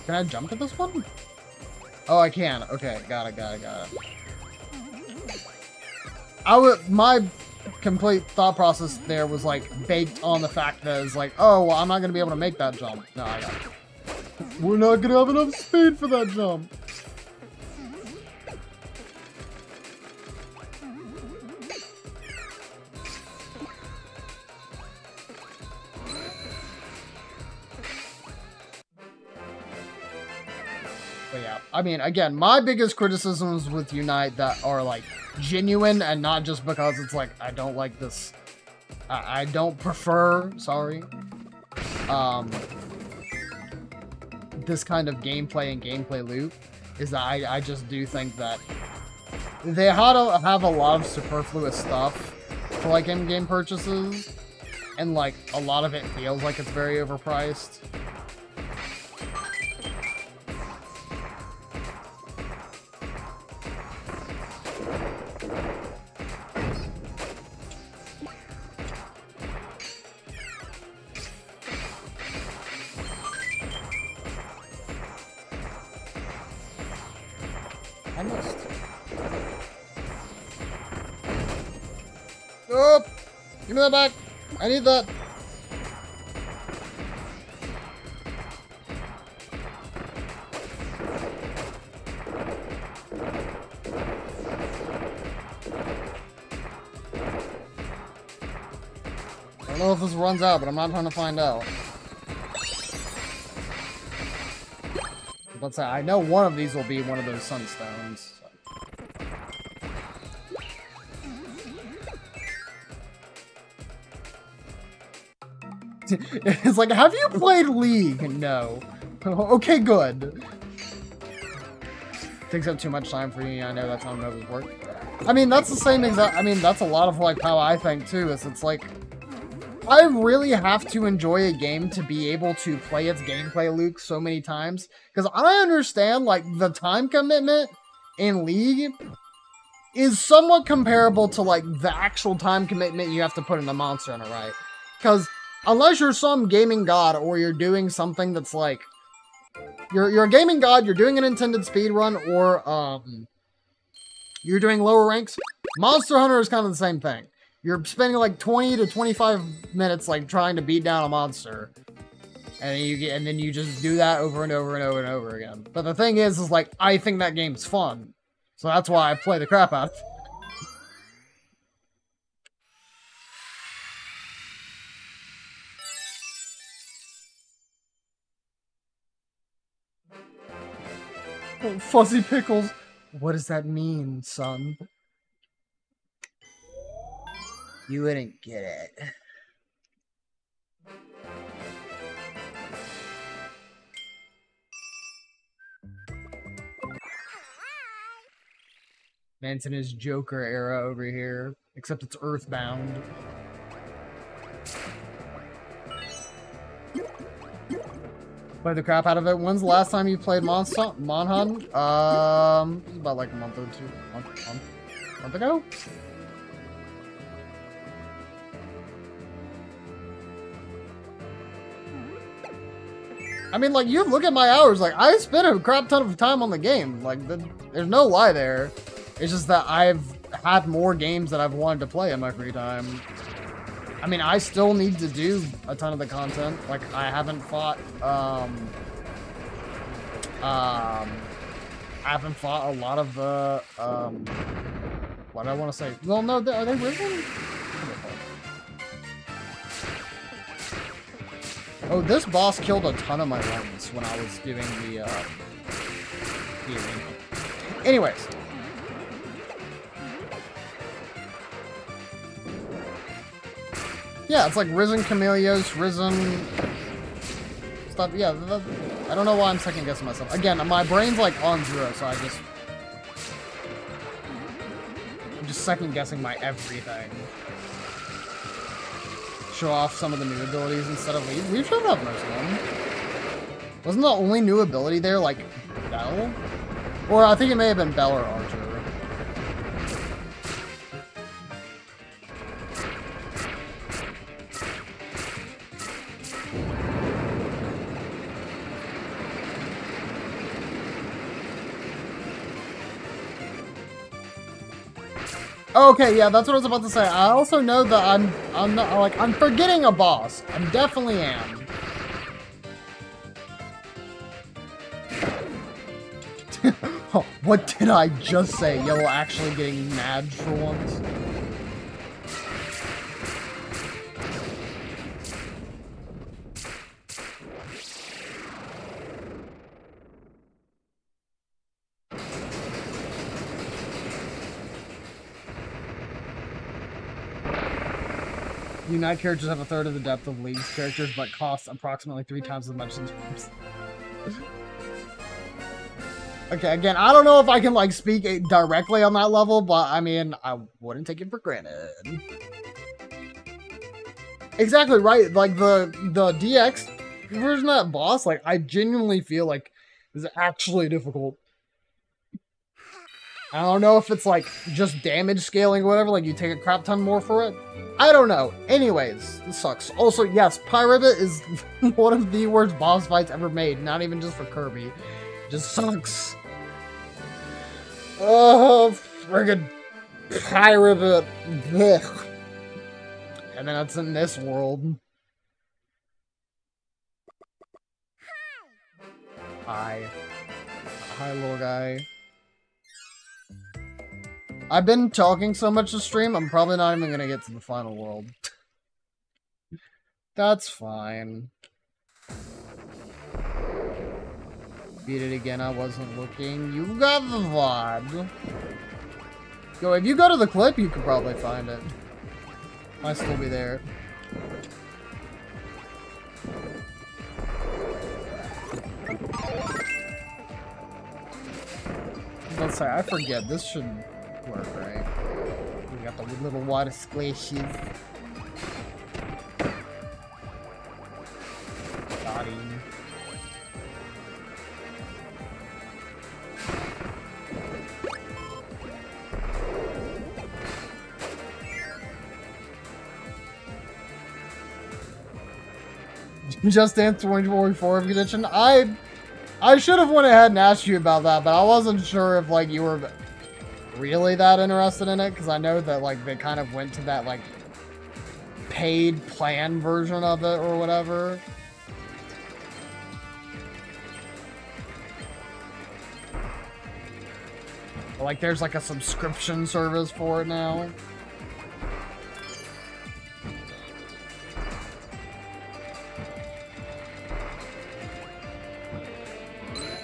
Can I jump to this one? Oh, I can. Okay, got it. complete thought process there was like baked on the fact that it's like, oh, well, I'm not gonna be able to make that jump. No, I got it. We're not gonna have enough speed for that jump. But yeah, I mean, again, my biggest criticisms with Unite that are like genuine and not just because it's like, I don't like this, I don't prefer, sorry, this kind of gameplay and gameplay loop, is that I just do think that they have a lot of superfluous stuff for like in-game purchases, and like a lot of it feels like it's very overpriced. I missed. Oh! Give me that back! I need that! I don't know if this runs out, but I'm not trying to find out. Let's say I know one of these will be one of those sunstones. So. It's like, have you played League? No. Okay, good. Takes up too much time for you. I know that's how MOBAs work. I mean, that's the same exact. I mean, that's a lot of like how I think too. Is it's like, I really have to enjoy a game to be able to play its gameplay loop so many times. Because I understand, like, the time commitment in League is somewhat comparable to, like, the actual time commitment you have to put in a Monster Hunter, right? Because unless you're some gaming god or you're doing something that's, like, you're a gaming god, you're doing an intended speedrun, or, you're doing lower ranks, Monster Hunter is kind of the same thing. You're spending like 20 to 25 minutes like trying to beat down a monster. And then you just do that over and over and over and over again. But the thing is like, I think that game's fun. So that's why I play the crap out of it. Oh, fuzzy pickles. What does that mean, son? You wouldn't get it. Man's in his Joker era over here, except it's Earthbound. Played the crap out of it. When's the last time you played Monhunt? It was about like a month or two. Month ago? I mean, like, you look at my hours, like, I spent a crap ton of time on the game. Like, there's no lie there. It's just that I've had more games that I've wanted to play in my free time. I mean, I still need to do a ton of the content. Like, I haven't fought, I haven't fought a lot of the, what do I want to say? Well, no, are they risen? Oh, this boss killed a ton of my runs when I was doing the arena. Anyways. Yeah, it's like Risen Chameleos, Risen stuff. Yeah, I don't know why I'm second guessing myself. Again, my brain's like on zero, so I'm just second guessing my everything. Show off some of the new abilities instead of Leave. We've shown off most of them. Wasn't the only new ability there like Bell? Or I think it may have been Bell or Archer. Okay, yeah, that's what I was about to say. I also know that I'm not, like, I'm forgetting a boss. I definitely am. Oh, what did I just say? Yellow actually getting mad for once. Unite characters have a third of the depth of League's characters, but cost approximately 3 times as much as... Okay, again, I don't know if I can, like, speak directly on that level, but, I mean, I wouldn't take it for granted. Exactly, right? Like, the DX version of that boss, like, I genuinely feel like is actually difficult. I don't know if it's, like, just damage scaling or whatever, like, you take a crap ton more for it. I don't know. Anyways, this sucks. Also, yes, Pyribit is one of the worst boss fights ever made, not even just for Kirby. It just sucks. Oh, friggin' Pyribit. Blech. And then it's in this world. Hi. Hi, little guy. I've been talking so much to stream, I'm probably not even gonna get to the final world. That's fine. Beat it again, I wasn't looking. You got the VOD. Yo, if you go to the clip, you could probably find it. Might still be there. Let's say, I forget, this should work, right? We got the little water splashes. Got him. Just Dance 2024 edition. I should have went ahead and asked you about that, but I wasn't sure if, like, you were really that interested in it, because I know that, like, they kind of went to that, like, paid plan version of it or whatever. Like, there's, like, a subscription service for it now.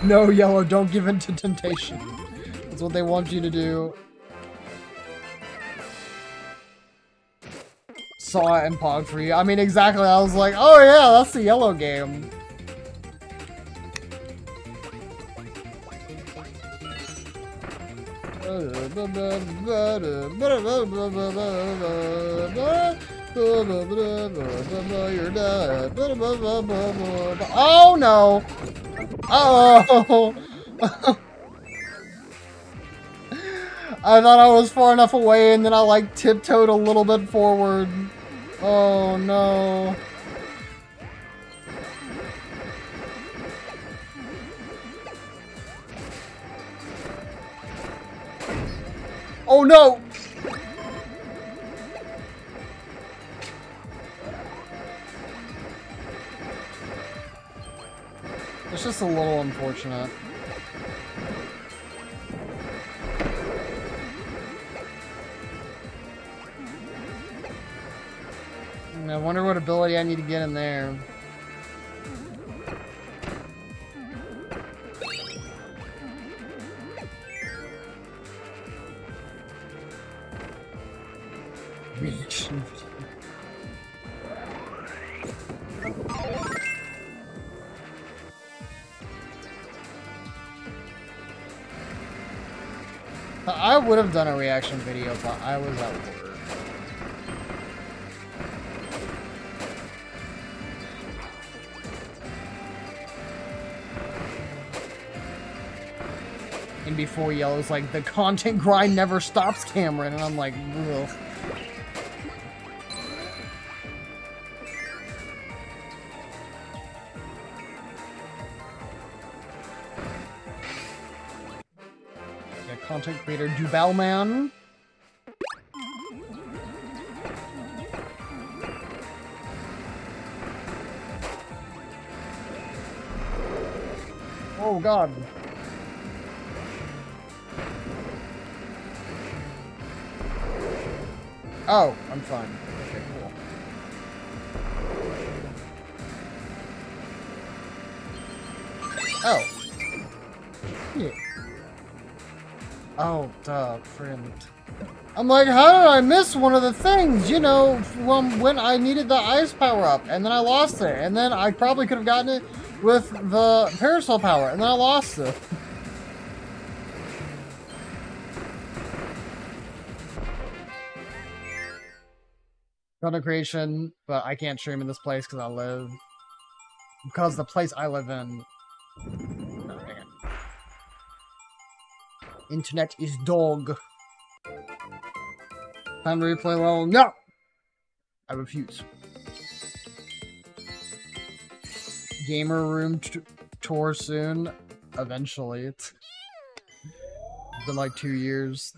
No, Yellow, don't give in to temptation. That's what they want you to do. Saw it and Pog for you. I mean, exactly. I was like, oh yeah, that's the Yellow game. You're dead. Oh no! Oh! I thought I was far enough away and then I like tiptoed a little bit forward. Oh no. Oh no! It's just a little unfortunate. I wonder what ability I need to get in there. Reaction. I would have done a reaction video, but I was at work. And before Yellow's like, the content grind never stops, Cameron, and I'm like, ugh. Content creator Dubel Man. Oh god. Oh, I'm fine. Okay, cool. Oh. Yeah. Oh, duh, friend. I'm like, how did I miss one of the things? You know, when I needed the ice power up, and then I lost it, and then I probably could have gotten it with the parasol power, and then I lost it. Content creation, but I can't stream in this place because the place I live in. No, dang it. Internet is dog. Time to replay level. No! I refuse. Gamer room tour soon. Eventually. It's been like 2 years.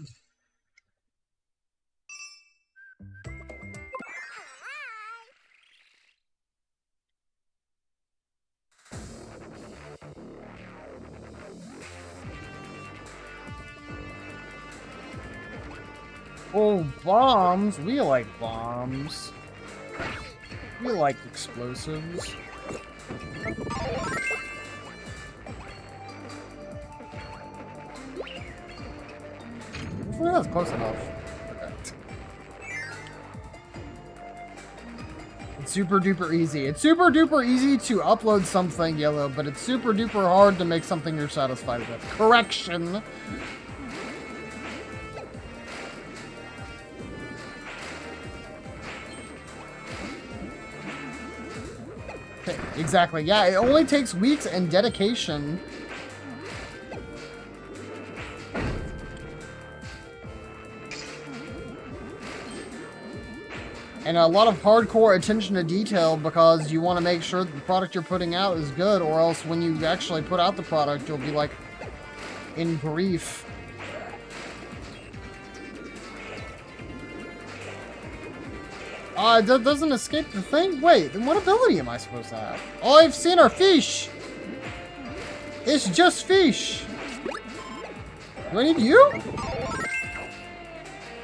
Oh, bombs! We like bombs. We like explosives. Well, that's close enough. Okay. It's super duper easy. It's super duper easy to upload something, Yellow, but it's super duper hard to make something you're satisfied with. Correction! Okay, exactly. Yeah, it only takes weeks and dedication. And a lot of hardcore attention to detail because you want to make sure that the product you're putting out is good, or else when you actually put out the product, you'll be like in grief. It doesn't escape the thing? Wait, then what ability am I supposed to have? All I've seen are fish! It's just fish! Do I need you?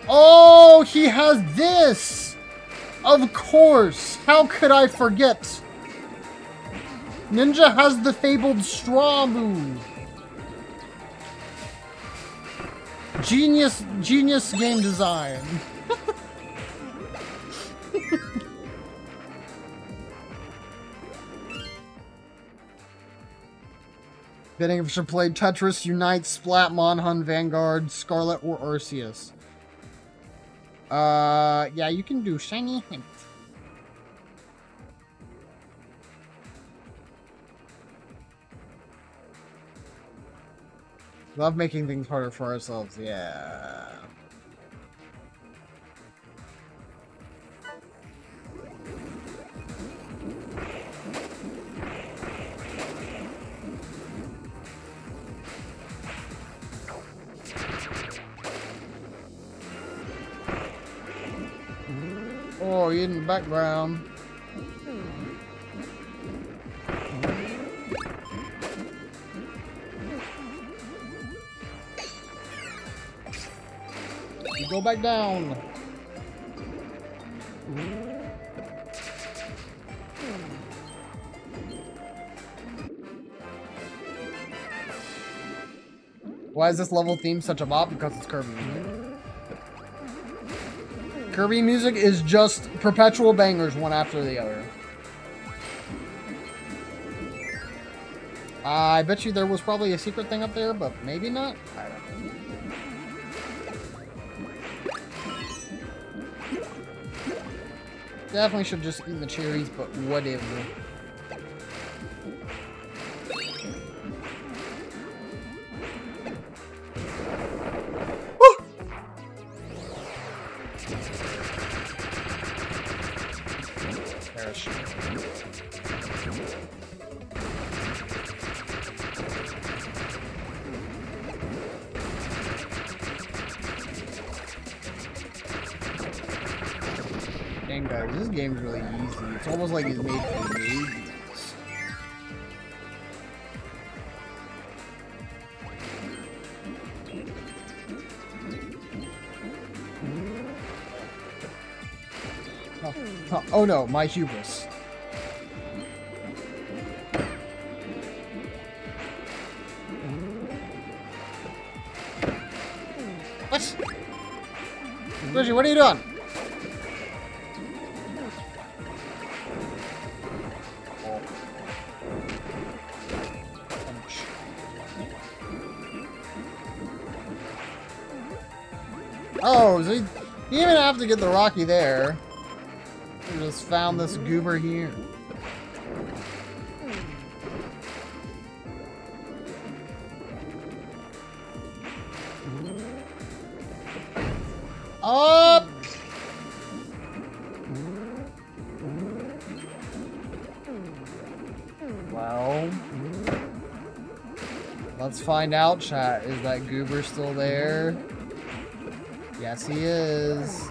Oh, he has this! Of course! How could I forget? Ninja has the fabled straw move. Genius game design. Bidding if I should play Tetris, Unite, Splat, Monhun, Vanguard, Scarlet, or Arceus. Yeah, you can do Shiny Hint. Love making things harder for ourselves, yeah. Oh, you're in the background. You go back down. Why is this level theme such a bop? Because it's Kirby. Kirby music is just perpetual bangers, one after the other. I bet you there was probably a secret thing up there, but maybe not. I don't know. Definitely should have just eaten the cherries, but whatever. Perish. Dang guys, this game's really easy. It's almost like it's made for babies. Oh no, my hubris. What? Reggie, what are you doing? Oh, so you didn't even have to get the Rocky there. You just found this goober here. Up! Well, let's find out, chat. Is that goober still there? Yes, he is.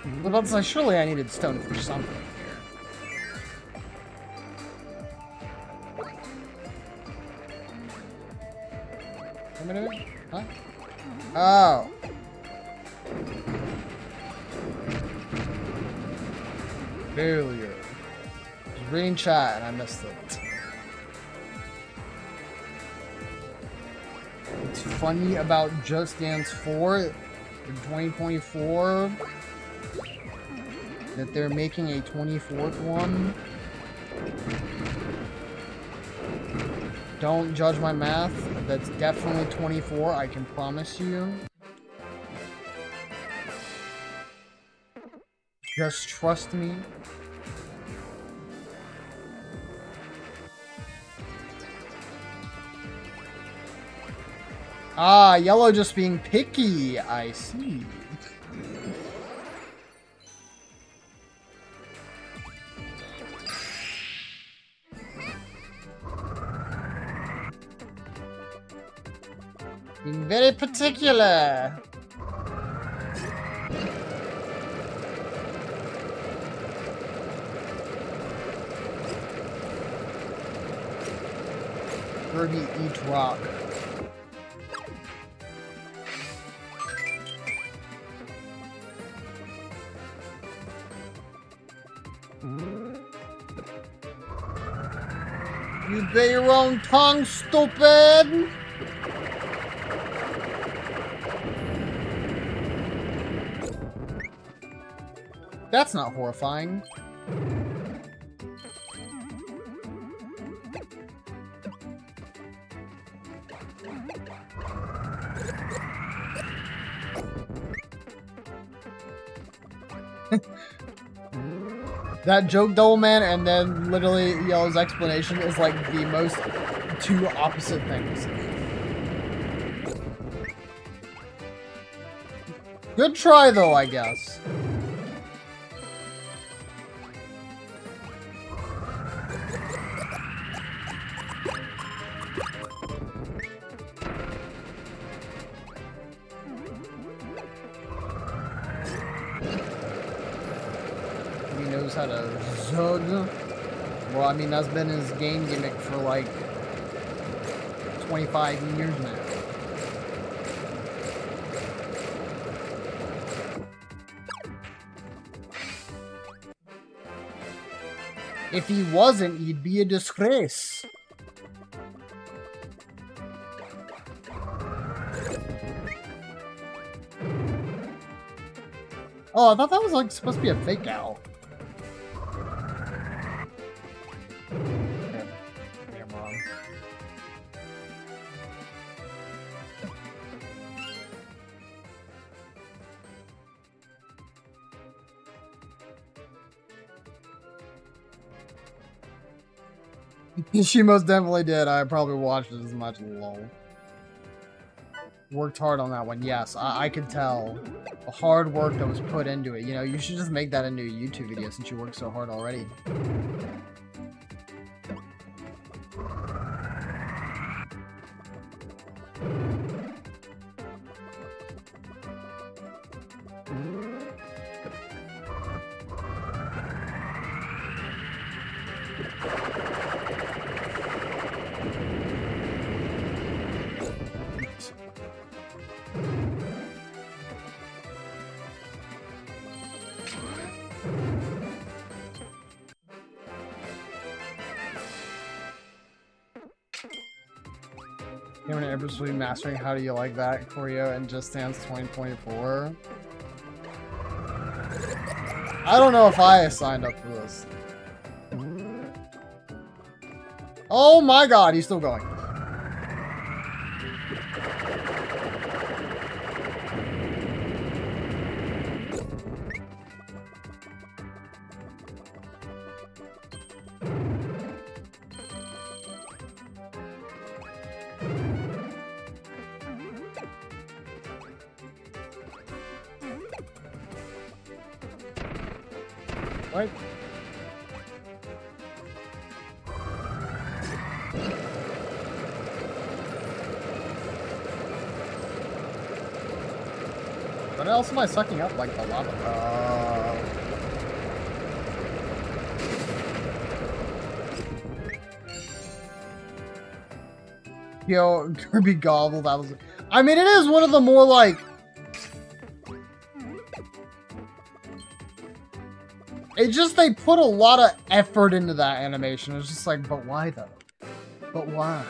I was about to say, surely I needed stone for something here. What am I doing? Huh? Oh. Failure. Just reading chat and I missed it. What's funny about Just Dance 4 in 2024 that they're making a 24th one. Don't judge my math. That's definitely 24, I can promise you. Just trust me. Ah, yellow just being picky. I see. Being very particular. Kirby eat rock. You bit your own tongue, stupid! That's not horrifying. That joke, Double Man, and then literally Yellow's explanation is like the most two opposite things. Good try, though, I guess. How to zug. Well, I mean, that's been his game gimmick for like 25 years now. If he wasn't, he'd be a disgrace. Oh, I thought that was like supposed to be a fake owl. She most definitely did. I probably watched it as much. Lol. Worked hard on that one. Yes, I could tell the hard work that was put into it. You know, you should just make that into a YouTube video since you worked so hard already. Cameron Eversweet mastering How Do You Like That choreo and Just Dance 2024. I don't know if I signed up for this. Oh my god, he's still going. Right. What else am I sucking up like the lava? Yo, Kirby Gobble, that was... I mean, it is one of the more, like... It just, they put a lot of effort into that animation. It's just like, but why, though? But why?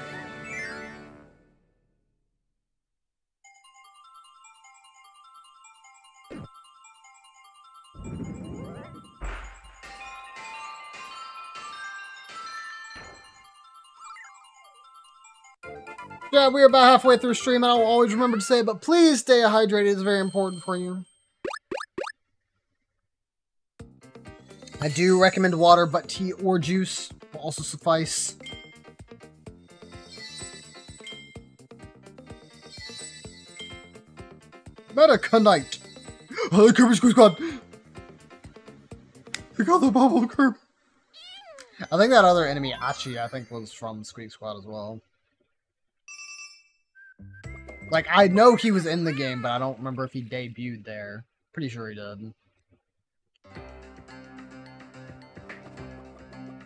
Yeah, we're about halfway through stream, and I'll always remember to say it, but please stay hydrated. It's very important for you. I do recommend water, but tea or juice will also suffice. Metaconite! Oh, the Kirby Squeeze Squad! We got the bubble curb! I think that other enemy, Achi, I think was from Squeak Squad as well. Like, I know he was in the game, but I don't remember if he debuted there. Pretty sure he did.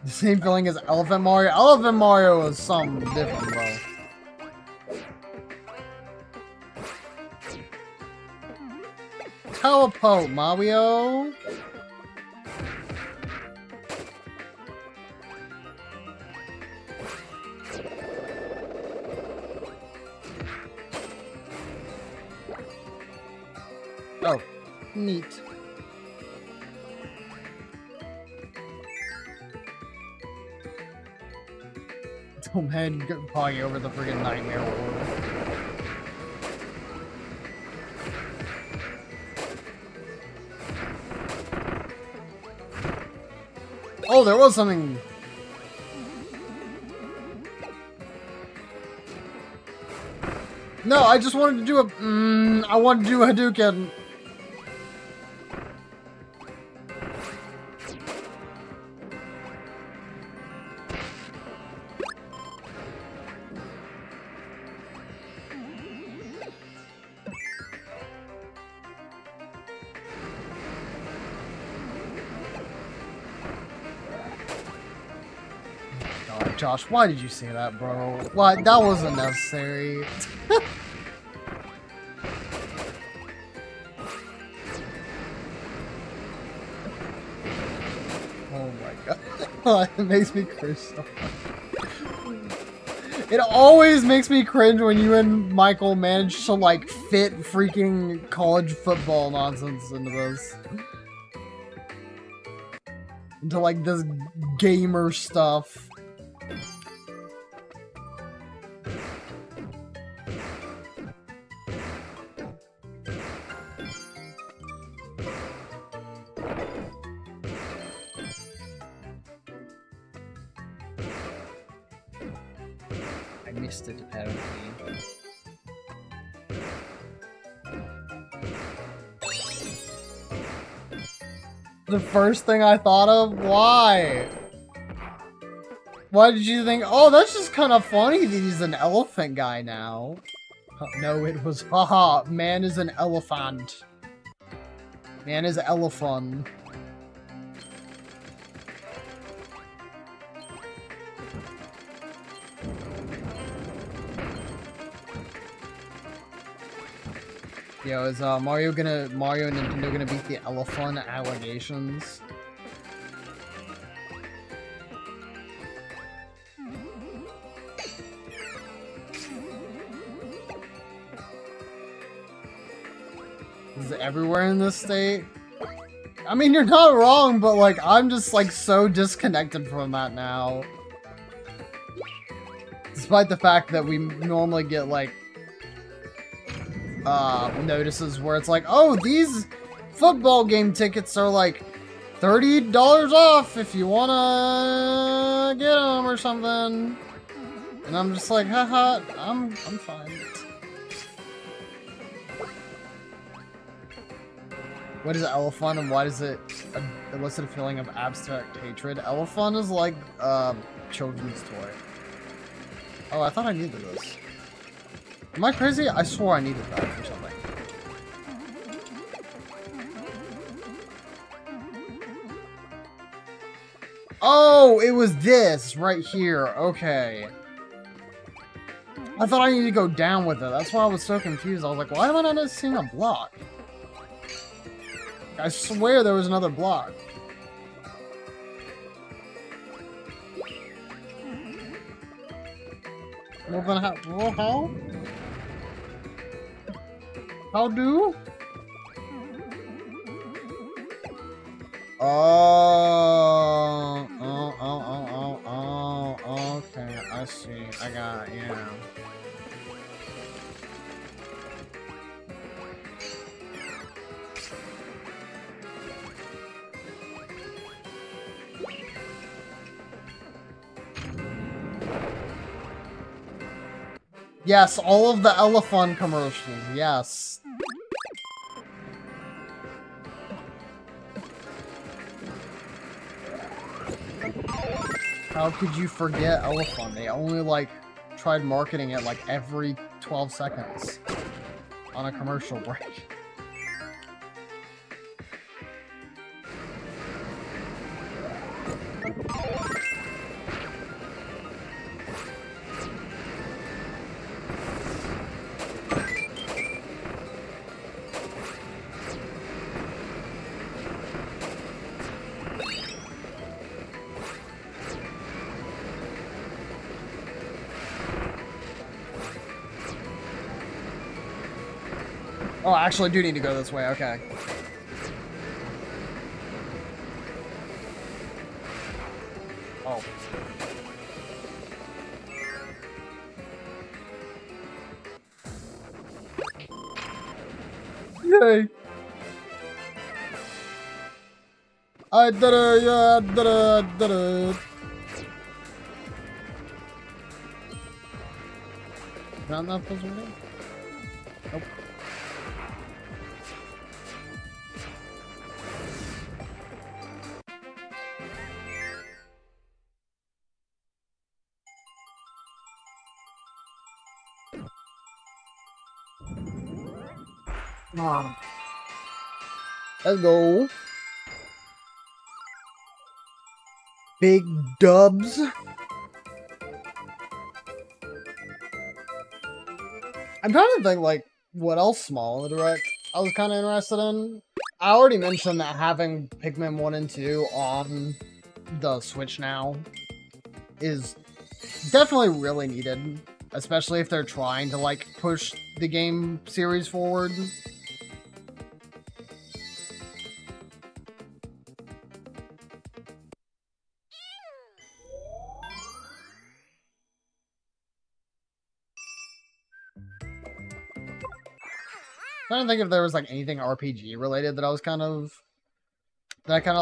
The same feeling as Elephant Mario. Elephant Mario is something different, bro. Teleport, Mario. Oh, neat. Don't head Poggy over the friggin' nightmare world. Oh, there was something. No, I just wanted to do a. I wanted to do a Hadouken. Josh, why did you say that, bro? Why? That wasn't necessary. Oh my god. It makes me cringe so much. It always makes me cringe when you and Michael manage to, like, fit freaking college football nonsense into this. Into, like, this gamer stuff. It, apparently. The first thing I thought of? Why? Why did you think, oh, that's just kind of funny that he's an elephant guy now? No, it was, haha, man is an elephant. Man is elephant. Yo, is Mario and Nintendo gonna beat the elephant allegations? Is it everywhere in this state? I mean, you're not wrong, but like, I'm just like so disconnected from that now. Despite the fact that we normally get like notices where it's like, oh, these football game tickets are like $30 off if you wanna get them or something. And I'm just like, haha, I'm fine. What is Elephant and why does it elicit a feeling of abstract hatred? Elephant is like a children's toy. Oh, I thought I needed this. Am I crazy? I swore I needed that or something. Oh, it was this right here. Okay. I thought I needed to go down with it. That's why I was so confused. I was like, why am I not seeing a block? I swear there was another block. Well, then how? How do? Oh, okay, I see. I got it, yeah. Yes, all of the Elephant commercials, yes. How could you forget Elephant? They only, like, tried marketing it, like, every 12 seconds on a commercial break. Oh, I actually do need to go this way, okay. Oh. Yay! I did it, yeah, I did it, I did it. Not enough was ready? Nope. Ah. Let's go. Big dubs. I'm trying to think, like, what else small in the Direct I was kind of interested in. I already mentioned that having Pikmin 1 and 2 on the Switch now is definitely really needed. Especially if they're trying to, like, push the game series forward. I'm trying to think if there was like anything RPG related that I kind of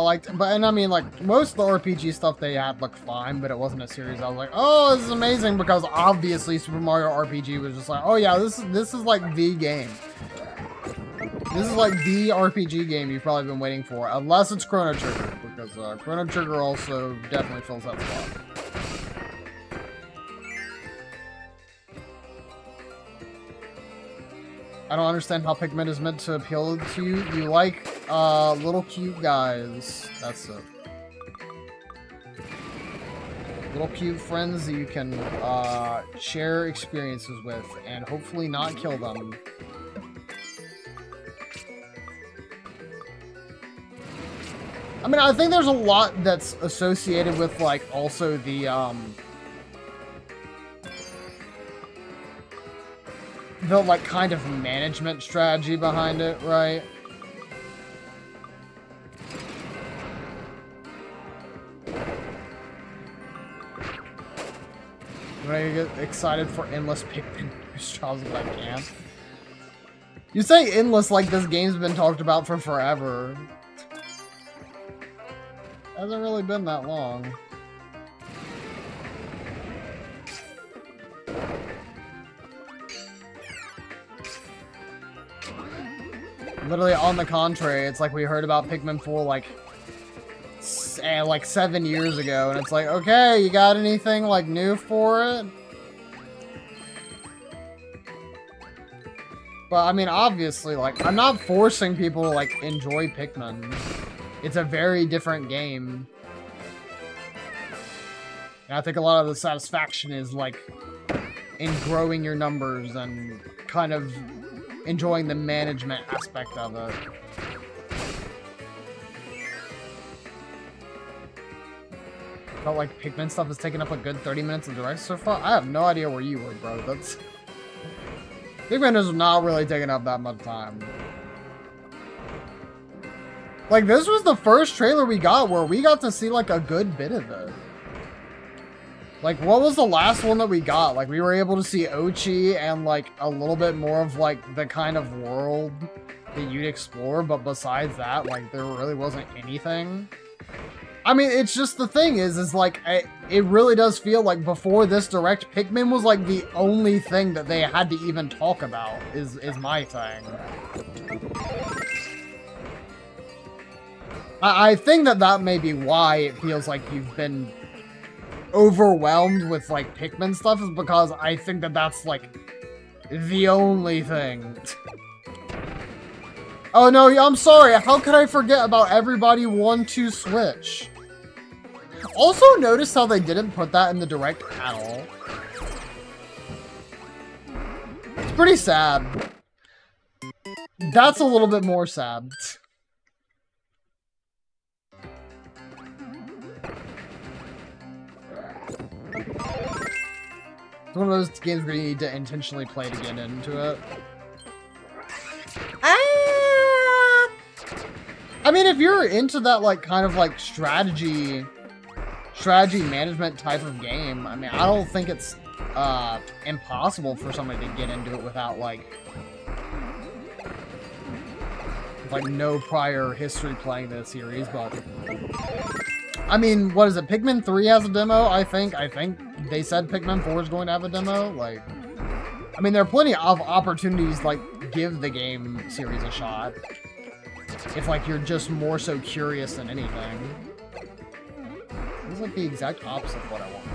liked. But and I mean, like, most of the RPG stuff they had looked fine, but it wasn't a series I was like, oh, this is amazing, because obviously Super Mario RPG was just like, oh yeah, this is like the game. This is like the RPG game you've probably been waiting for, unless it's Chrono Trigger, because Chrono Trigger also definitely fills that spot. I don't understand how Pikmin is meant to appeal to you. You like little cute guys. That's it. Little cute friends that you can share experiences with and hopefully not kill them. I mean, I think there's a lot that's associated with, like, also the like kind of management strategy behind it, right? I'm gonna get excited for endless Pikmin trials if I can. You say endless like this game's been talked about for forever. Hasn't really been that long. Literally, on the contrary, it's like we heard about Pikmin 4 like 7 years ago, and it's like, okay, you got anything like new for it? But I mean, obviously, like, I'm not forcing people to like enjoy Pikmin. It's a very different game. And I think a lot of the satisfaction is like in growing your numbers and kind of enjoying the management aspect of it. Felt like Pikmin stuff has taken up a good 30 minutes of direct so far. I have no idea where you were, bro. That's... Pikmin is not really taking up that much time. Like, this was the first trailer we got where we got to see, like, a good bit of it. Like, what was the last one that we got? Like, we were able to see Ochi and, like, a little bit more of, like, the kind of world that you'd explore, but besides that, like, there really wasn't anything. I mean, it's just the thing is like, it really does feel like before this Direct, Pikmin was, like, the only thing that they had to even talk about, is my thing. I think that may be why it feels like you've been overwhelmed with like Pikmin stuff, is because I think that's like the only thing. Oh no, I'm sorry, how could I forget about Everybody 1-2 Switch? Also notice how they didn't put that in the Direct at all. It's pretty sad. That's a little bit more sad. It's one of those games where you need to intentionally play to get into it. I mean, if you're into that, like, kind of, like, strategy management type of game, I mean, I don't think it's, impossible for somebody to get into it without, like, no prior history playing this series, but... I mean, what is it? Pikmin 3 has a demo, I think. I think they said Pikmin 4 is going to have a demo. Like, I mean, there are plenty of opportunities, like, give the game series a shot. If, like, you're just more so curious than anything. This is, like, the exact opposite of what I want.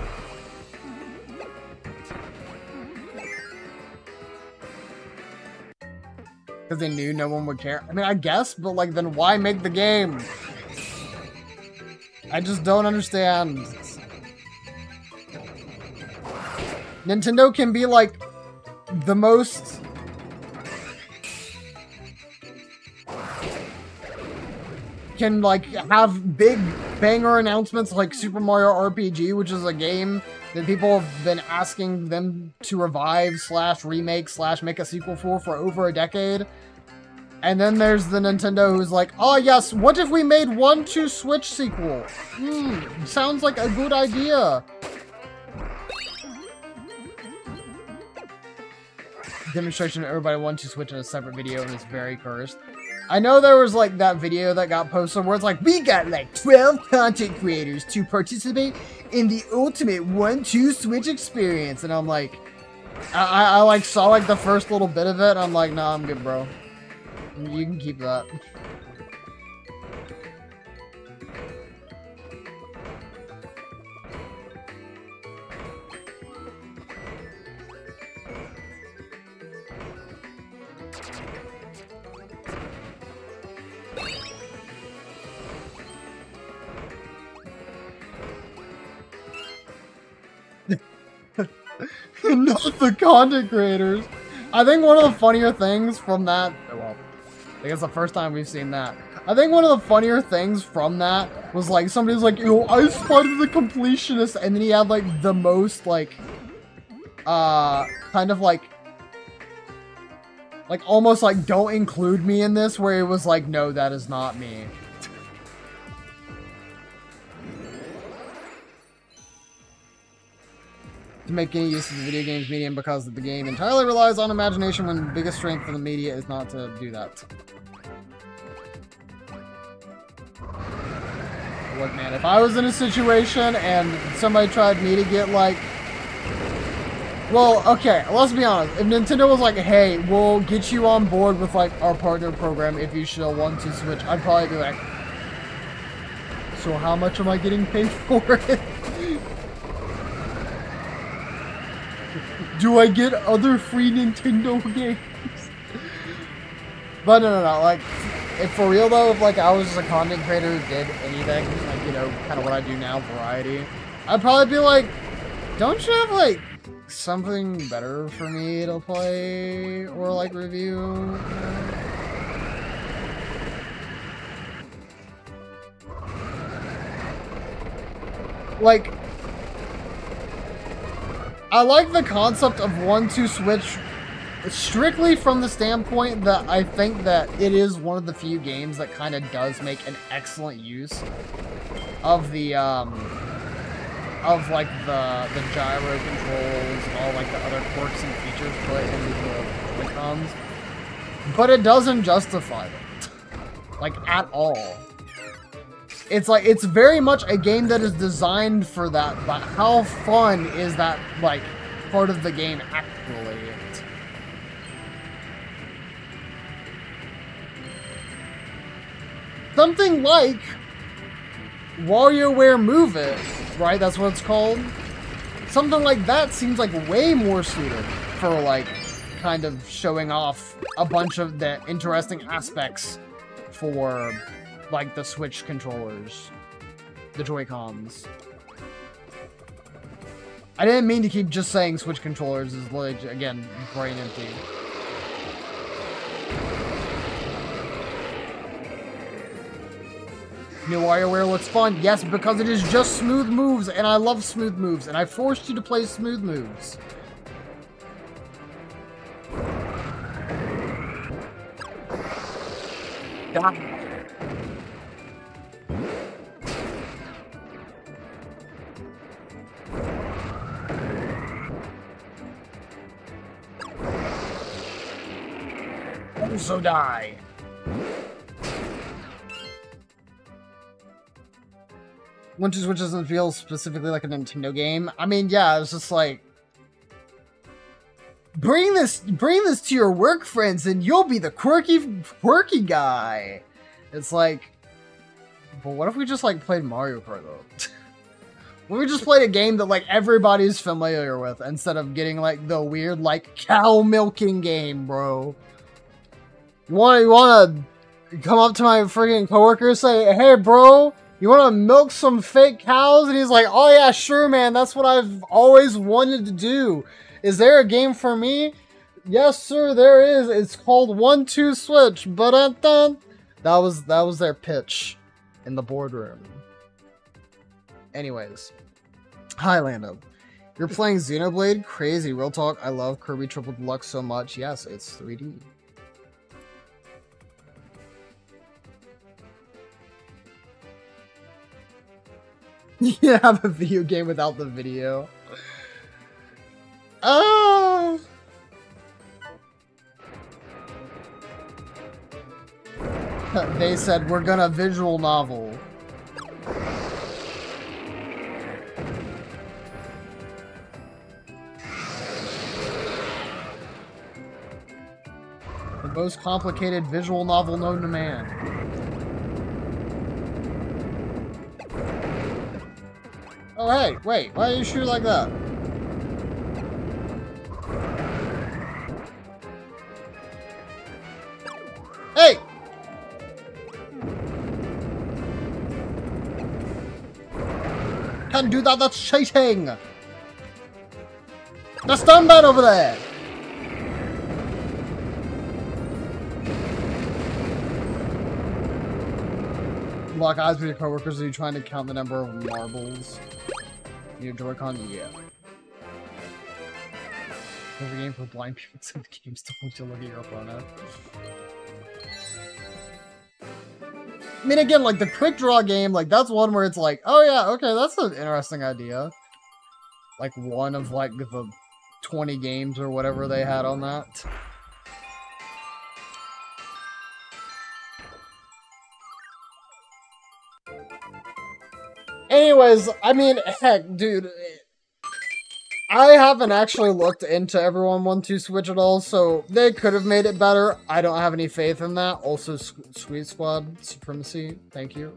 Because they knew no one would care. I mean, I guess, but, like, then why make the game? I just don't understand. Nintendo can be, like, the most... can, like, have big banger announcements like Super Mario RPG, which is a game that people have been asking them to revive / remake / make a sequel for over a decade. And then there's the Nintendo who's like, oh yes, what if we made 1-2 Switch sequel? Sounds like a good idea. Demonstration of Everybody 1-2 Switch in a separate video and it's very cursed. I know there was like that video that got posted where it's like, we got like 12 content creators to participate in the ultimate 1-2 Switch experience. And I'm like, I like saw like the first little bit of it and I'm like, nah, I'm good, bro. You can keep that. Not the content creators. I think one of the funnier things from that, well, I think it's the first time we've seen that. I think one of the funnier things from that was like somebody's like, yo, I spotted the completionist, and then he had like the most like, kind of like Like, almost like, don't include me in this, where it was like, no, that is not me. To make any use of the video games medium because the game entirely relies on imagination when the biggest strength of the media is not to do that. Look, man, if I was in a situation and somebody tried me to get, like... Well, okay, let's be honest. If Nintendo was like, hey, we'll get you on board with, like, our partner program if you still want to Switch, I'd probably be like, so how much am I getting paid for it? Do I get other free Nintendo games? But no, like, if for real though, if like I was just a content creator who did anything, like, you know, kind of what I do now, variety, I'd probably be like, don't you have like something better for me to play or like review? Like, I like the concept of 1-2 Switch strictly from the standpoint that I think that it is one of the few games that kind of does make an excellent use of the, like the gyro controls and all like the other quirks and features put into the Joy-Cons. But it doesn't justify it. Like, at all. It's like, it's very much a game that is designed for that, but how fun is that, like, part of the game actually? Something like WarioWare Move It, right? That's what it's called. Something like that seems like way more suited for, like, kind of showing off a bunch of the interesting aspects for, like, the Switch controllers, the Joy-Cons. I didn't mean to keep just saying Switch controllers, is like, again, brain empty. New WarioWare looks fun. Yes, because it is just smooth moves, and I love smooth moves, and I forced you to play smooth moves. Die. Also die. One Two Switch doesn't feel specifically like a Nintendo game. I mean, yeah, it's just like, bring this to your work friends, and you'll be the quirky guy. It's like, but what if we just like played Mario Kart though? What if we just played a game that like everybody's familiar with instead of getting like the weird like cow milking game, bro? You wanna come up to my freaking coworker and say, hey, bro, you want to milk some fake cows? And he's like, oh yeah, sure, man. That's what I've always wanted to do. Is there a game for me? Yes, sir, there is. It's called 1-2 Switch. Ba-dun-dun. That was their pitch in the boardroom. Anyways. Hi, Lando. You're playing Xenoblade? Crazy. Real talk. I love Kirby Triple Deluxe so much. Yes, it's 3D. You have a video game without the video. Oh! They said, we're gonna visual novel. The most complicated visual novel known to man. Oh, hey, wait, why are you shooting like that? Hey! Can't do that, that's cheating! That's stun bad over there! Lock eyes with your coworkers. Are you trying to count the number of marbles in your Joy-Con? Yeah. There's a game for blind people in the games to look at your opponent. I mean, again, like the quick draw game, like that's one where it's like, oh yeah, okay, that's an interesting idea. Like one of like the 20 games or whatever they had on that. Anyways, I mean, heck, dude, I haven't actually looked into Everyone 1-2 Switch at all, so they could have made it better. I don't have any faith in that. Also, Sweet Squad Supremacy, thank you.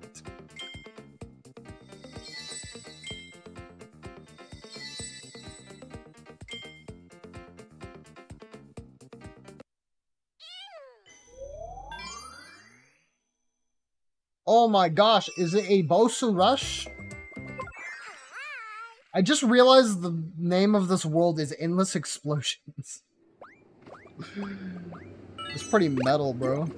Oh my gosh, is it a Bosu Rush? I just realized the name of this world is Endless Explosions. It's pretty metal, bro.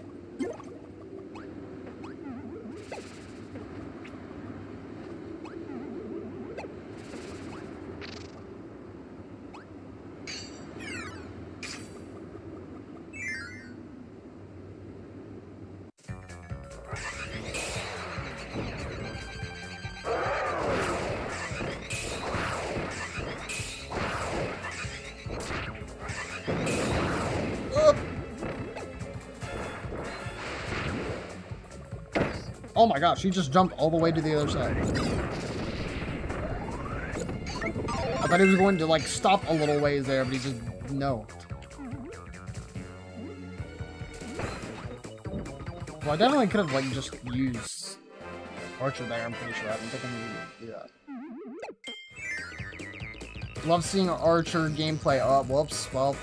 Oh my gosh, he just jumped all the way to the other side. I thought he was going to, like, stop a little ways there, but he just... no. Well, I definitely could have, like, just used Archer there, I'm pretty sure. I don't think I'm gonna do that. Love seeing Archer gameplay. Oh, whoops. Well,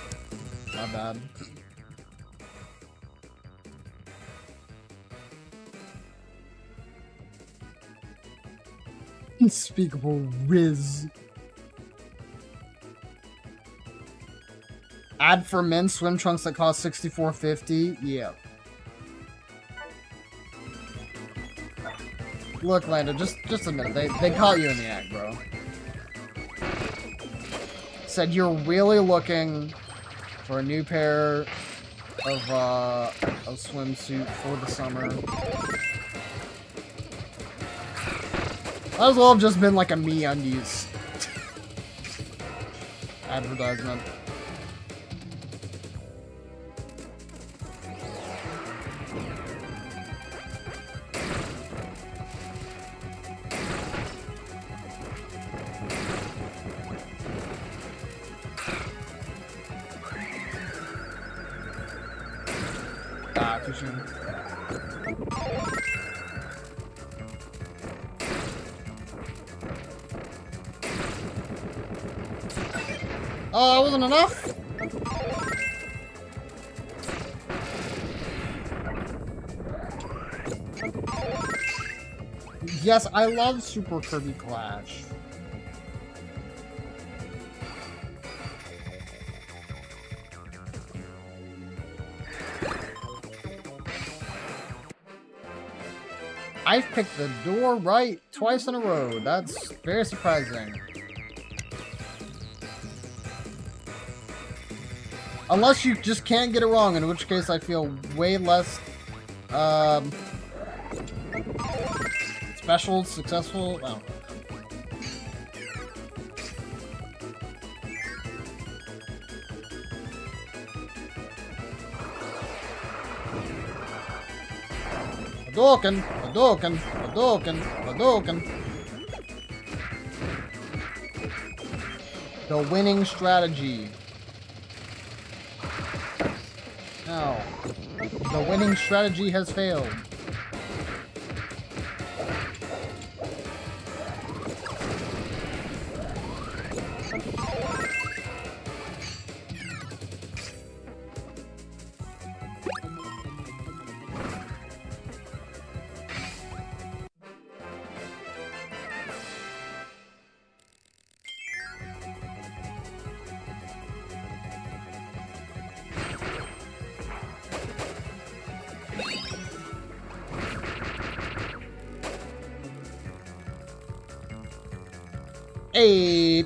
not bad. Unspeakable Riz. Ad for men's swim trunks that cost $64.50. Yeah. Look, Lando, just a minute. They caught you in the act, bro. Said you're really looking for a new pair of swimsuit for the summer. Might as well have just been like a MeUndies advertisement. Ah, too soon. Oh, that wasn't enough? Yes, I love Super Kirby Clash. I've picked the door right twice in a row. That's very surprising. Unless you just can't get it wrong, in which case I feel way less special, successful. I don't know. Hadouken, Hadouken, Hadouken, Hadouken. The winning strategy. No. The winning strategy has failed. Hey.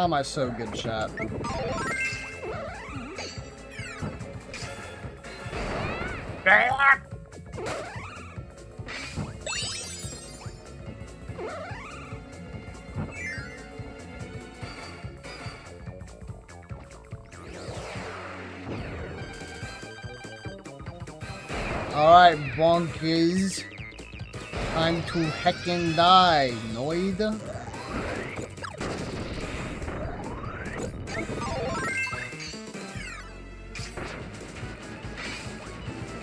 How am I so good, chat? Alright, bonkers. Time to heckin' die, Noid.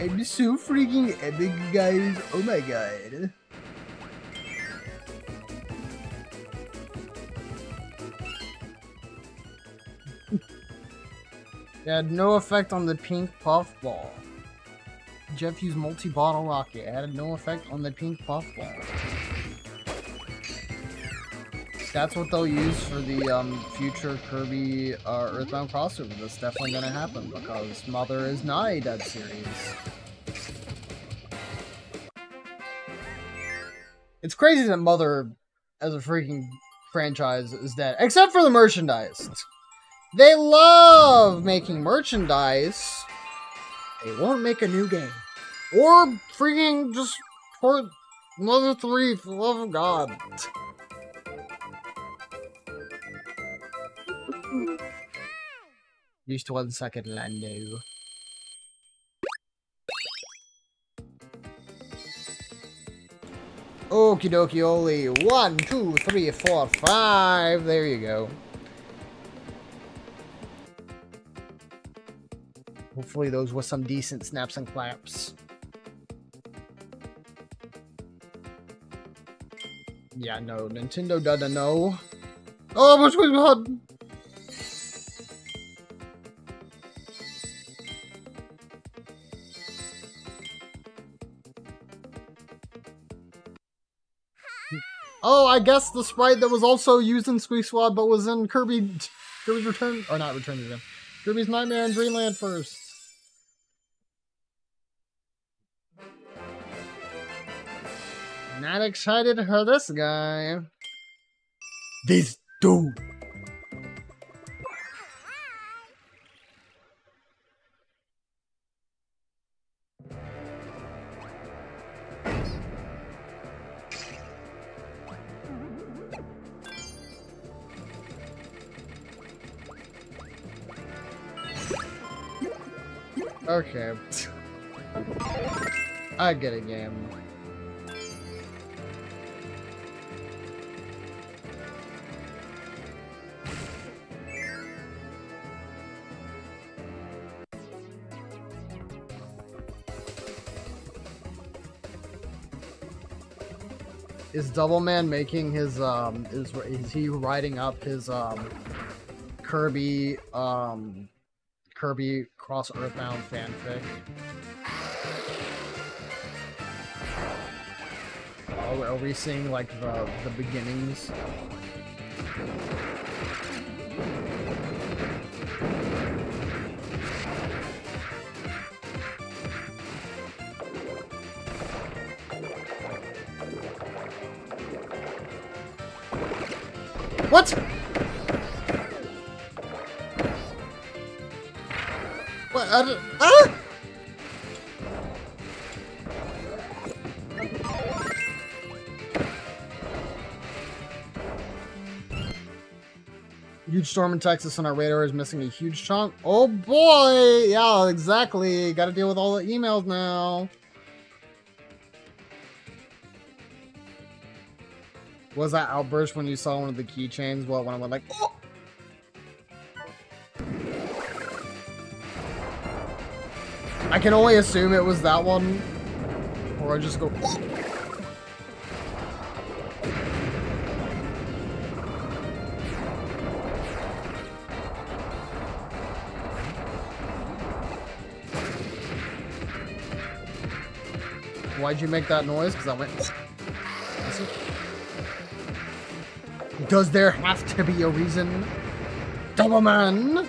I'm so freaking epic, guys. Oh my god. It had no effect on the pink puffball. Jeff used multi-bottle rocket. It had no effect on the pink puffball. That's what they'll use for the future Kirby Earthbound crossover. That's definitely gonna happen because Mother is not a dead series. It's crazy that Mother, as a freaking franchise, is dead. Except for the merchandise. They love making merchandise. They won't make a new game. Or freaking just port Mother 3, for the love of God. Just 1 second, Lando. Okie dokie, only 1, 2, 3, 4, 5. There you go. Hopefully those were some decent snaps and claps. Yeah, no, Nintendo doesn't know. Oh, what's going on? Oh, I guess the sprite that was also used in Squeak Squad, but was in Kirby's Return, or not Return to Them. Kirby's Nightmare in Dreamland first. Not excited for this guy. This dude. Okay. I get a game. Is Doubleman making his is he writing up his Kirby Kirby Cross Earthbound fanfic? Are we seeing like the beginnings? What? What? Ah! Huge storm in Texas and our radar is missing a huge chunk. Oh boy! Yeah, exactly. Gotta deal with all the emails now. Was that outburst when you saw one of the keychains? Well, when I went like, oh! I can only assume it was that one. Or I just go, oh! Why'd you make that noise? Because I went, oh! Does there have to be a reason? Doubleman!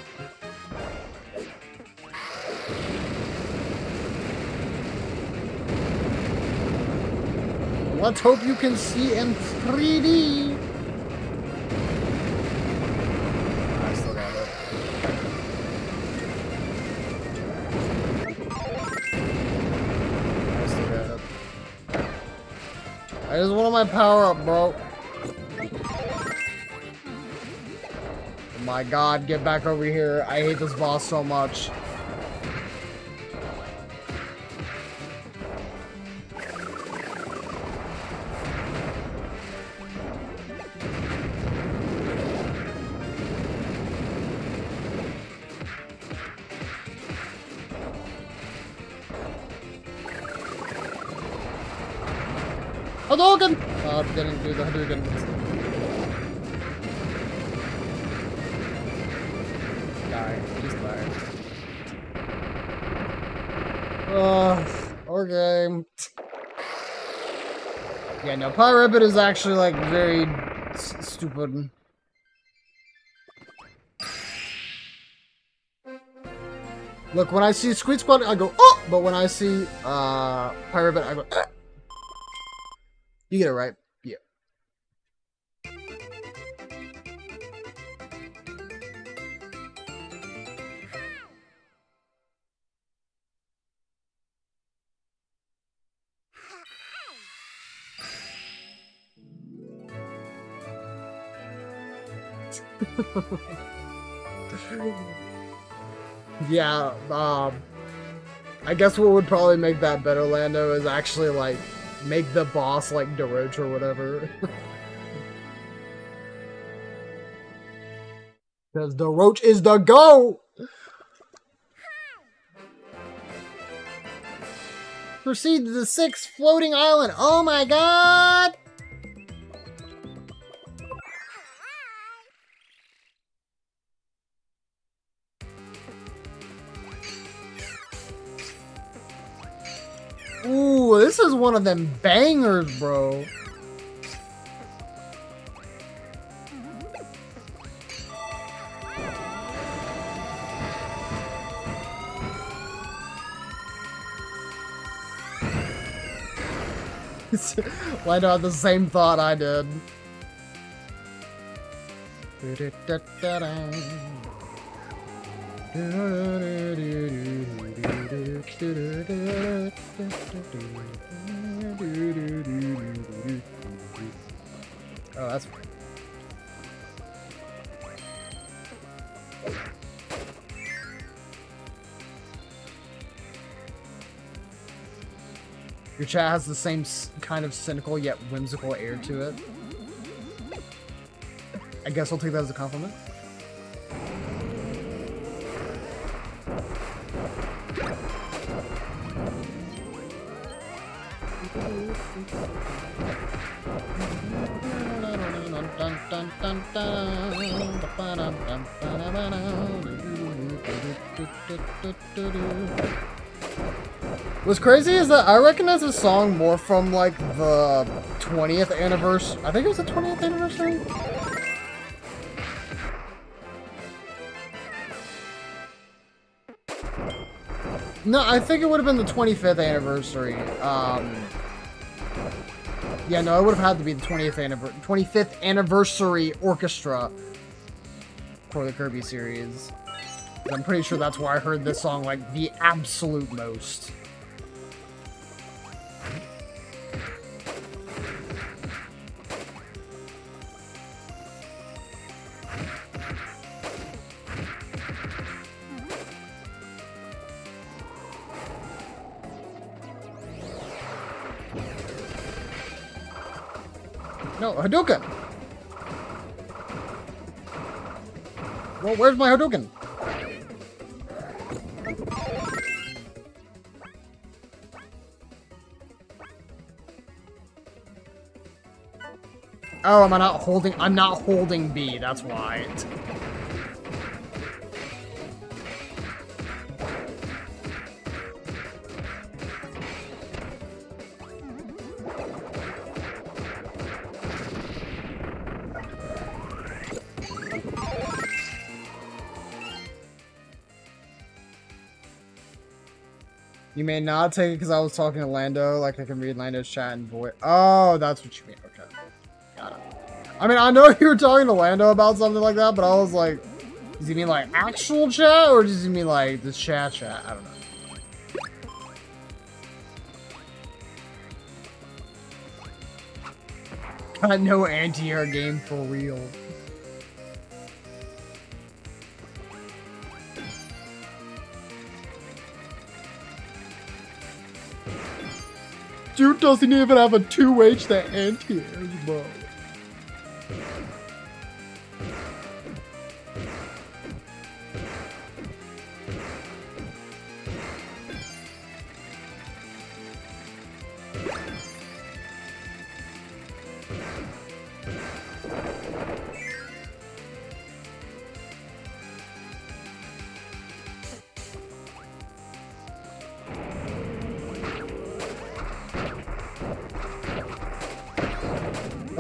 Let's hope you can see in 3D. just want my power up, bro. Oh my god, get back over here. I hate this boss so much. Hadouken! Oh, didn't do the Hadouken. Die. Just die. Okay. Yeah, no, Pyribbit is actually, like, very stupid. Look, when I see Squid Squad, I go, oh! But when I see, Pyribbit, I go, eh. You get it right. Yeah. Yeah, I guess what would probably make that better, Lando, is actually, like, make the boss like DeRoach or whatever. Because DeRoach is the GOAT! Proceed to the 6th floating island. Oh my god! Ooh, this is one of them bangers, bro. Why not the same thought I did? Oh, that's... Your chat has the same kind of cynical yet whimsical air to it. I guess I'll take that as a compliment. What's crazy is that I recognize this song more from like the 20th anniversary. I think it was the 20th anniversary. No, I think it would have been the 25th anniversary. Yeah, no, it would have had to be the 25th anniversary orchestra for the Kirby series. I'm pretty sure that's where I heard this song like the absolute most. No, Hadouken! Well, where's my Hadouken? Oh, I'm not holding B, that's why. You may not take it because I was talking to Lando, like I can read Lando's chat and voice. Oh, that's what you mean. Okay. Got it. I mean, I know you were talking to Lando about something like that, but I was like, does he mean like actual chat or does he mean like the chat? I don't know. Got no anti-air game for real. Dude doesn't even have a 2H that anti-airs, bro.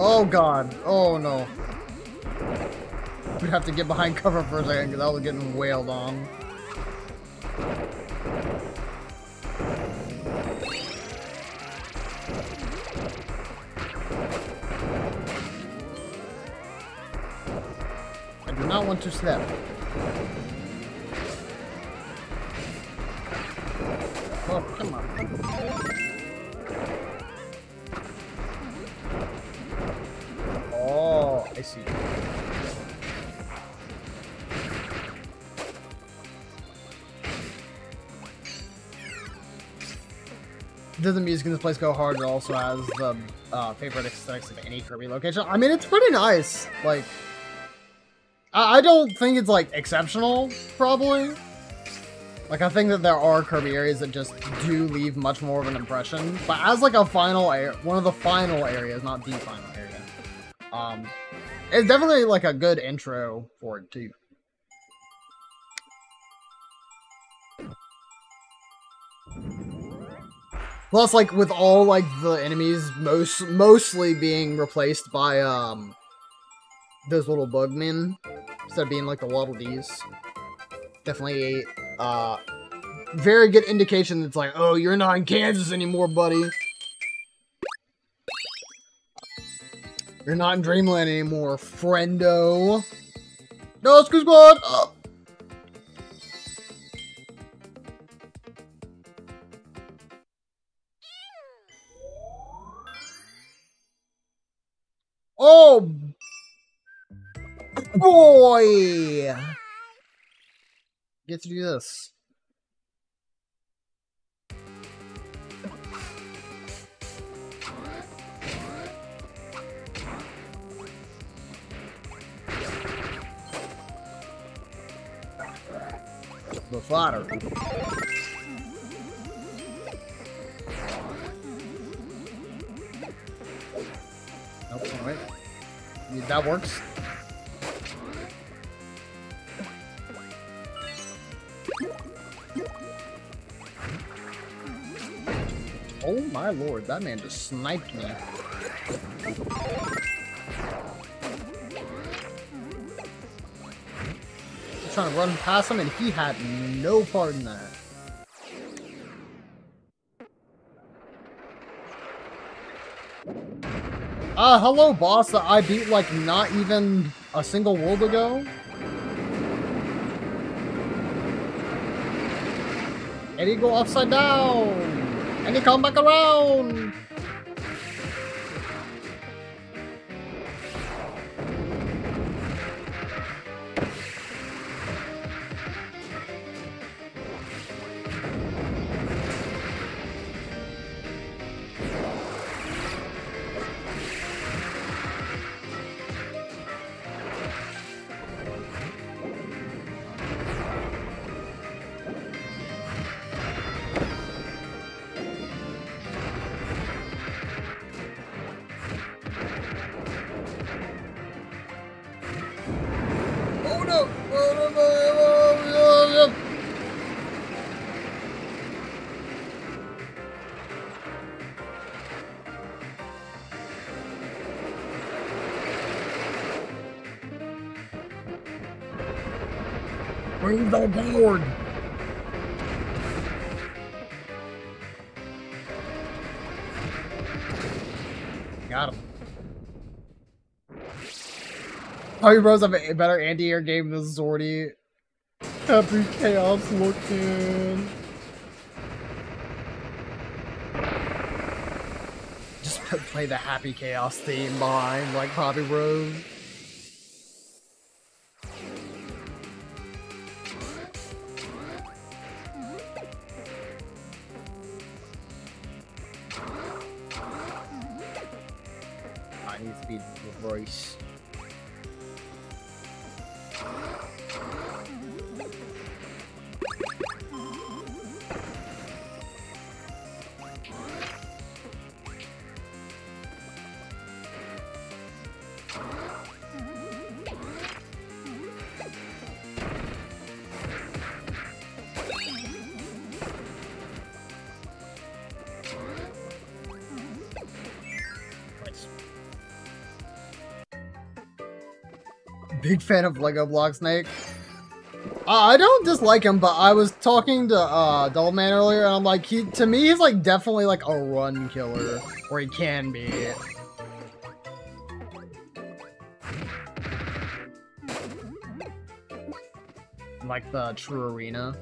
Oh god. Oh no. We'd have to get behind cover for a second because I was getting wailed on. I do not want to step. Oh, come on. Oh, I see. Does the music in this place go hard? It also has the favorite aesthetics of any Kirby location. I mean, it's pretty nice. Like, I don't think it's like exceptional, probably. Like, I think that there are Kirby areas that just do leave much more of an impression. But as like a final area, one of the final areas, not the final area. It's definitely like a good intro for it too. Plus, like with all like the enemies mostly being replaced by those little bugmen instead of being like the Waddle Dees. Definitely a very good indication that's like, oh, you're not in Kansas anymore, buddy. You're not in Dreamland anymore, friendo. No, Screw Squad! Oh. Oh! Boy! Get to do this. The fodder. Nope, alright. That works. Oh my lord, that man just sniped me. Trying to run past him, and he had no part in that. Hello, boss that I beat like not even a single world ago. And he go upside down, and he come back around. Bring the board. Got him. Harvey Bros have a better anti-air game than Zordy. Happy Chaos looking. Just play the Happy Chaos theme behind, like Poppy Rose. I need to be the voice. Big fan of Lego Block Snake. I don't dislike him, but I was talking to Dullman earlier, and I'm like, to me, he's like definitely like a run killer, or he can be. Like the True Arena.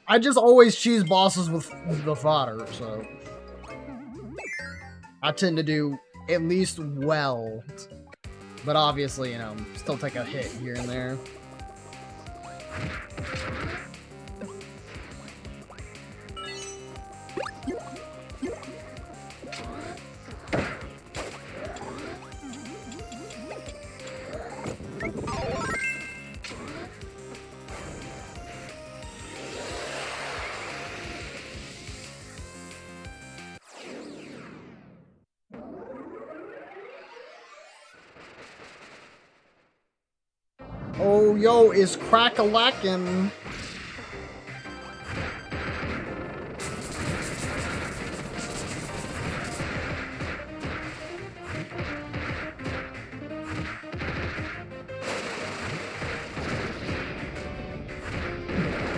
I just always choose bosses with the fodder, so I tend to do at least well, but obviously, you know, still take a hit here and there. Oh, yo, is crack-a-lackin'.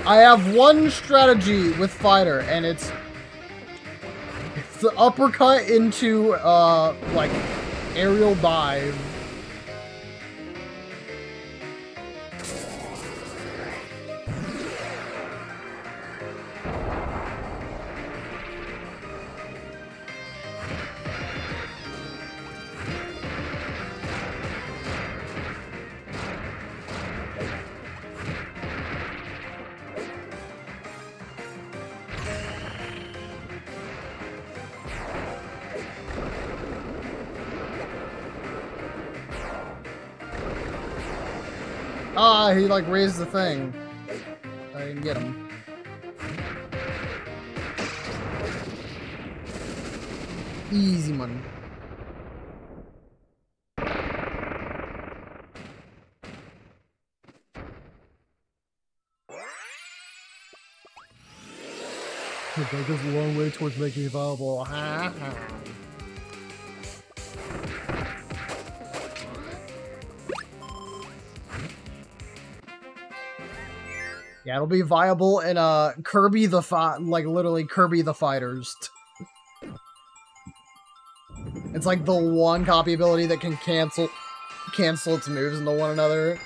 I have one strategy with Fighter, and it's the uppercut into, like, aerial dive. Ah, he like raised the thing. I didn't get him. Easy money. That goes a long way towards making it viable. Yeah, it'll be viable in Kirby the like literally Kirby the Fighters. It's like the one copy ability that can cancel its moves into one another.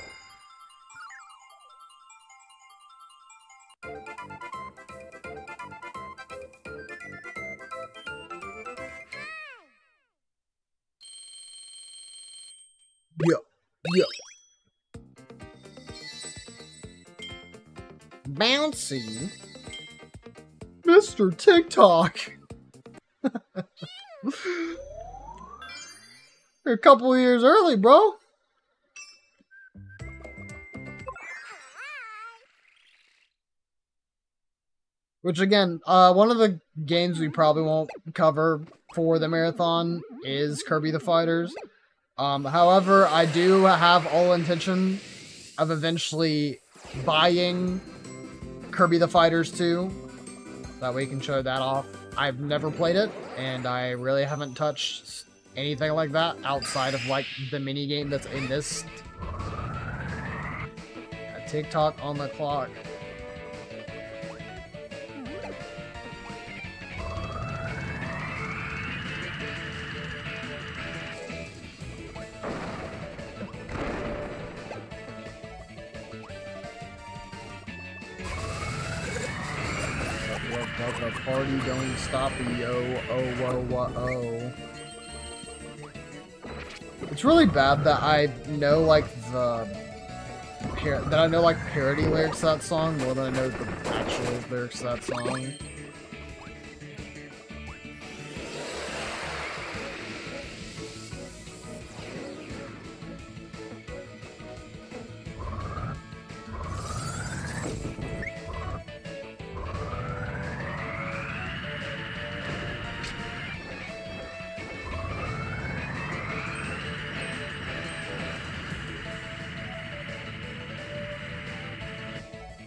Yeah. Bouncy. Mr. TikTok. You're a couple of years early, bro. Which again, one of the games we probably won't cover for the marathon is Kirby the Fighters. However, I do have all intention of eventually buying Kirby the Fighters 2. That way you can show that off. I've never played it, and I really haven't touched anything like that outside of like the mini game that's in this. A TikTok on the clock. like a party don't stop, yo, oh, whoa, whoa, oh. It's really bad that I know like parody lyrics to that song more than I know the actual lyrics to that song.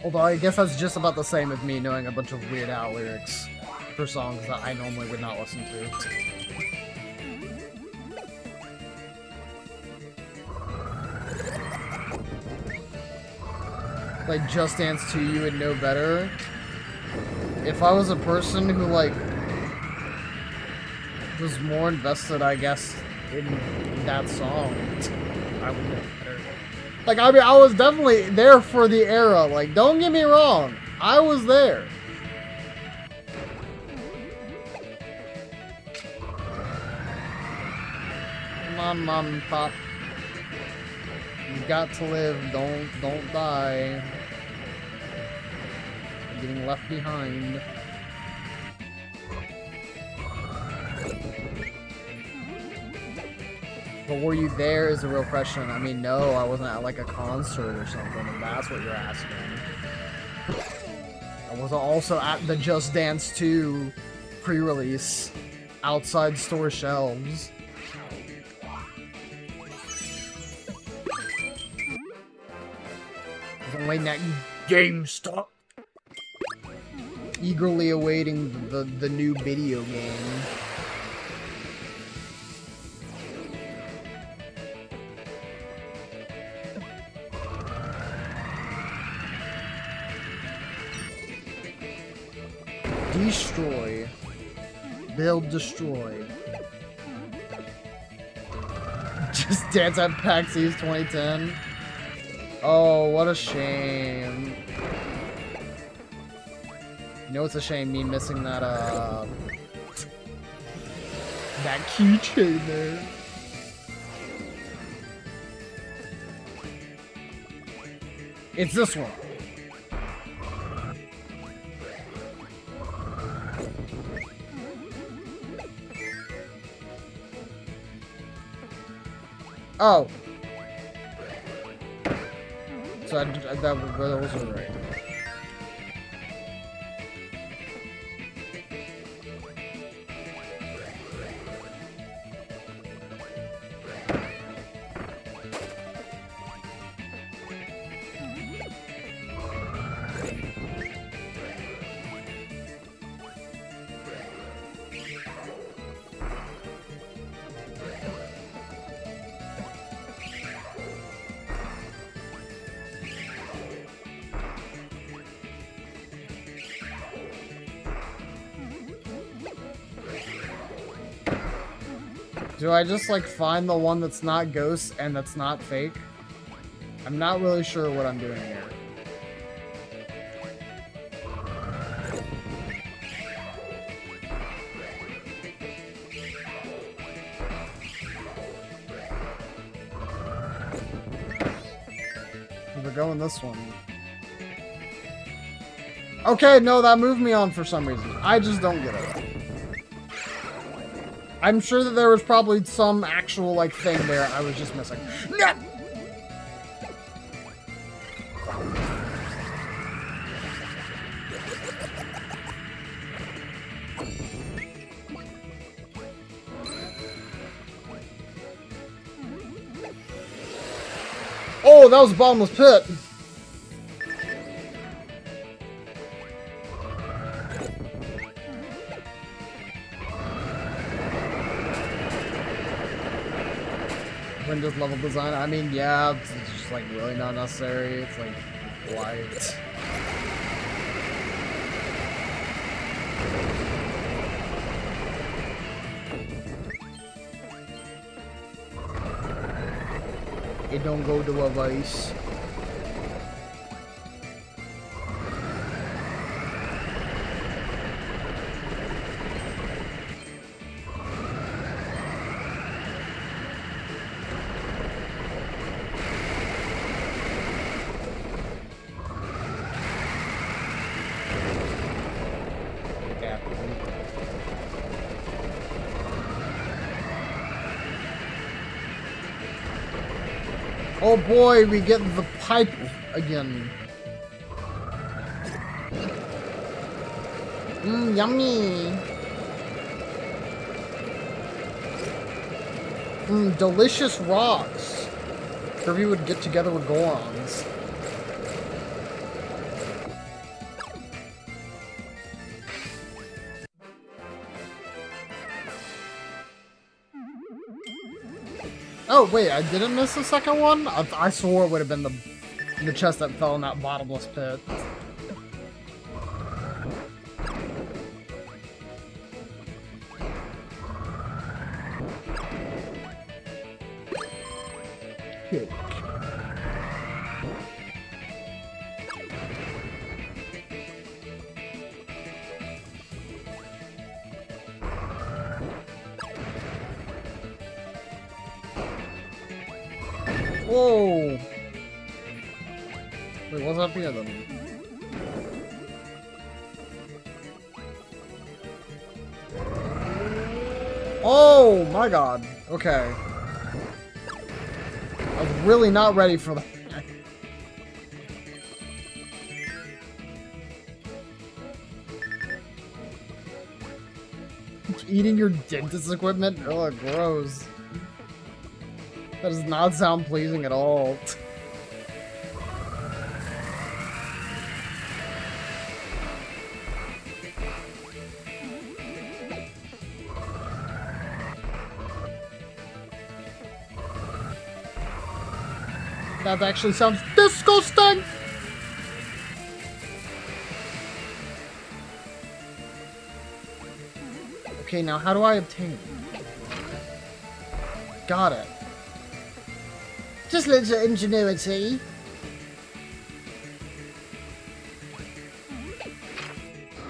Although I guess that's just about the same as me knowing a bunch of Weird Al lyrics for songs that I normally would not listen to. Like, Just Dance 2, you would know better. If I was a person who, like, was more invested, I guess, in that song, I would know better. Like, I mean, I was definitely there for the era. Like, don't get me wrong. I was there. Come on, Mom and Pop. You got to live. Don't die. You're getting left behind. But were you there is a real question. I mean, no, I wasn't at like a concert or something, if that's what you're asking. I was also at the Just Dance 2 pre-release outside store shelves. I was waiting at GameStop, eagerly awaiting the new video game. Destroy. Build, destroy. Just Dance at PAX East 2010. Oh, what a shame. You know it's a shame, me missing that, that keychain there. It's this one. Oh. So that wasn't right. Do I just, like, find the one that's not ghost and that's not fake? I'm not really sure what I'm doing here. We're going this one. Okay, no, that moved me on for some reason. I just don't get it. I'm sure that there was probably some actual, like, thing there I was just missing. No! Oh, that was a bottomless pit. Windows level design. I mean, yeah, it's just like really not necessary. It's like white. It don't go to a vice. Oh boy, we get the pipe again. Mmm, yummy. Mmm, delicious rocks. Kirby would get together with Gorons. Oh, wait, I didn't miss the second one? I swore it would have been the chest that fell in that bottomless pit. Good. Whoa! Wait, what's up here then? Oh my god. Okay. I was really not ready for that. Eating your dentist equipment? Ugh, gross. That does not sound pleasing at all. That actually sounds disgusting! Okay, now how do I obtain it? Got it. Just little ingenuity.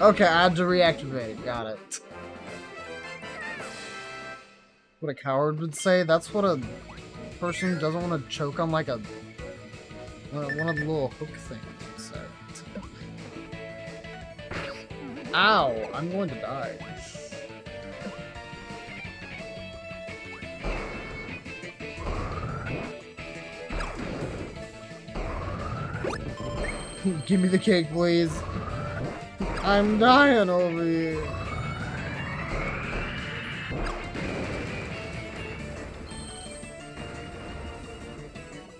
Okay, I had to reactivate it. Got it. What a coward would say. That's what a person who doesn't want to choke on like one of the little hook things would say. Ow! I'm going to die. Give me the cake, please. I'm dying over here.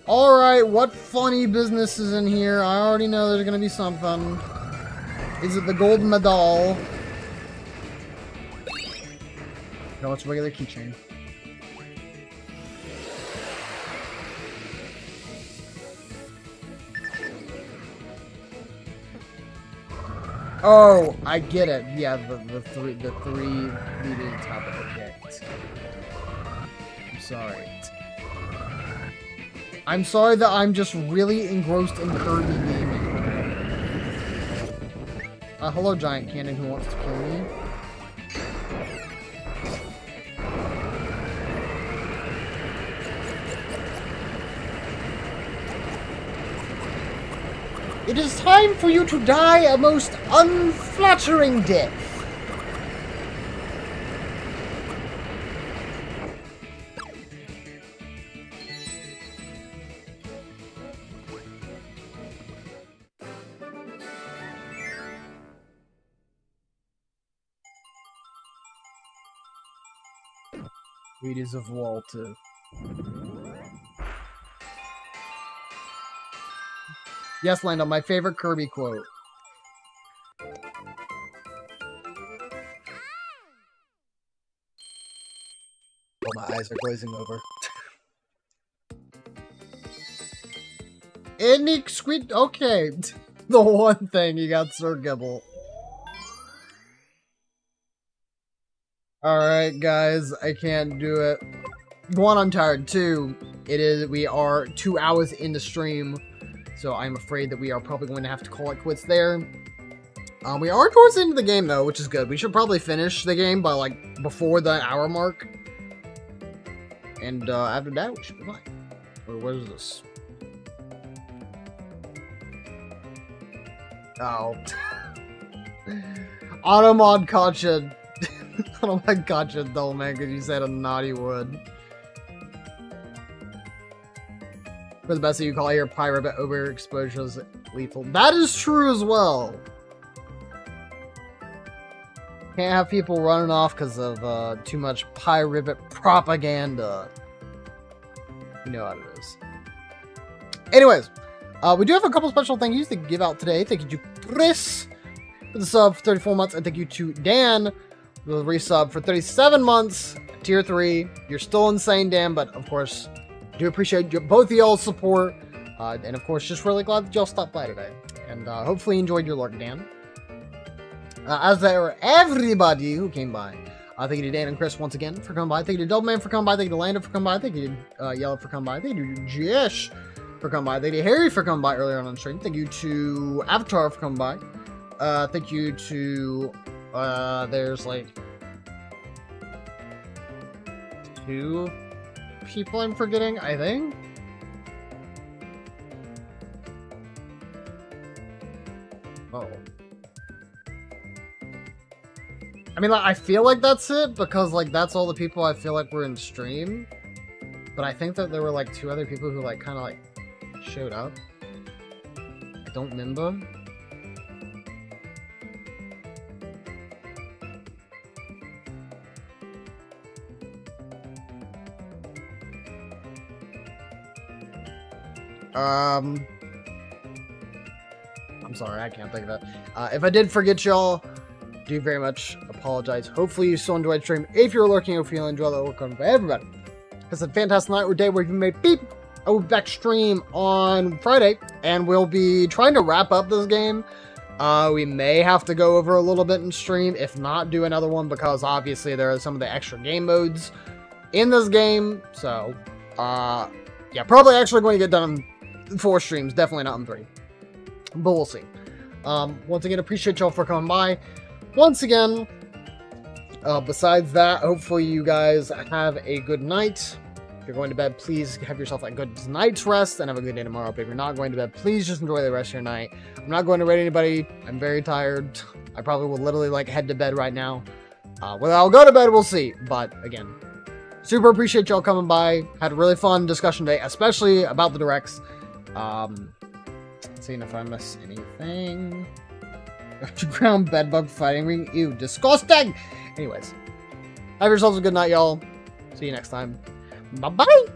Alright, what funny business is in here? I already know there's gonna be something. Is it the golden medal? No, it's a regular keychain. Oh, I get it. Yeah, the three needed to top it. Okay. I'm sorry. I'm sorry that I'm just really engrossed in Kirby gaming. Hello, giant cannon who wants to kill me. It is time for you to die a most unflattering death. Readers of Walter. Yes, Lando, my favorite Kirby quote. Oh, my eyes are glazing over. Any sweet... Okay. The one thing you got, Sir Gibble. Alright, guys. I can't do it. One, I'm tired. Two, we are 2 hours into stream. So I'm afraid that we are probably going to have to call it quits there. We are towards the end of the game, though, which is good. We should probably finish the game by, like, before the hour mark. And, after that, we should be fine. Wait, what is this? Oh. Automod gotcha. Automod gotcha, dull man, because you said a naughty word. For the best that you call your pirate overexposure is lethal. That is true as well. Can't have people running off because of too much pirate propaganda. You know how it is. Anyways, we do have a couple special thank yous to give out today. Thank you to Chris for the sub for 34 months, and thank you to Dan for the resub for 37 months. Tier 3. You're still insane, Dan, but of course, do appreciate both of y'all's support. And of course, just really glad that y'all stopped by today. And hopefully you enjoyed your lurk, Dan. As there everybody who came by. Thank you to Dan and Chris once again for coming by. Thank you to Doubleman for coming by. Thank you to Lando for coming by. Thank you to Yellow for coming by. Thank you to Jish for coming by. Thank you to Harry for coming by earlier on stream. Thank you to Avatar for coming by. Thank you to there's like 2 people I'm forgetting, I think. Oh. I mean, like, I feel like that's it, because, like, that's all the people I feel like were in stream. But I think that there were, like, 2 other people who, like, kind of, like, showed up. I don't remember. I'm sorry, I can't think of it. If I did forget y'all, do very much apologize. Hopefully you still enjoyed the stream. If you're lurking, if you enjoy that, welcome for everybody. It's a fantastic night or day where you may beep. I will be back stream on Friday, and we'll be trying to wrap up this game. We may have to go over a little bit in stream, if not do another one, because obviously there are some of the extra game modes in this game. So, yeah, probably actually going to get done in 4 streams, definitely not in 3. But we'll see. Once again, appreciate y'all for coming by. Once again, besides that, hopefully you guys have a good night. If you're going to bed, please have yourself a good night's rest and have a good day tomorrow. But if you're not going to bed, please just enjoy the rest of your night. I'm not going to raid anybody. I'm very tired. I probably will literally like head to bed right now. Whether I'll go to bed, we'll see. But again, super appreciate y'all coming by. Had a really fun discussion today, especially about the directs. Seeing if I miss anything. Ground bedbug fighting ring. Ew, disgusting! Anyways, have yourselves a good night, y'all. See you next time. Bye-bye!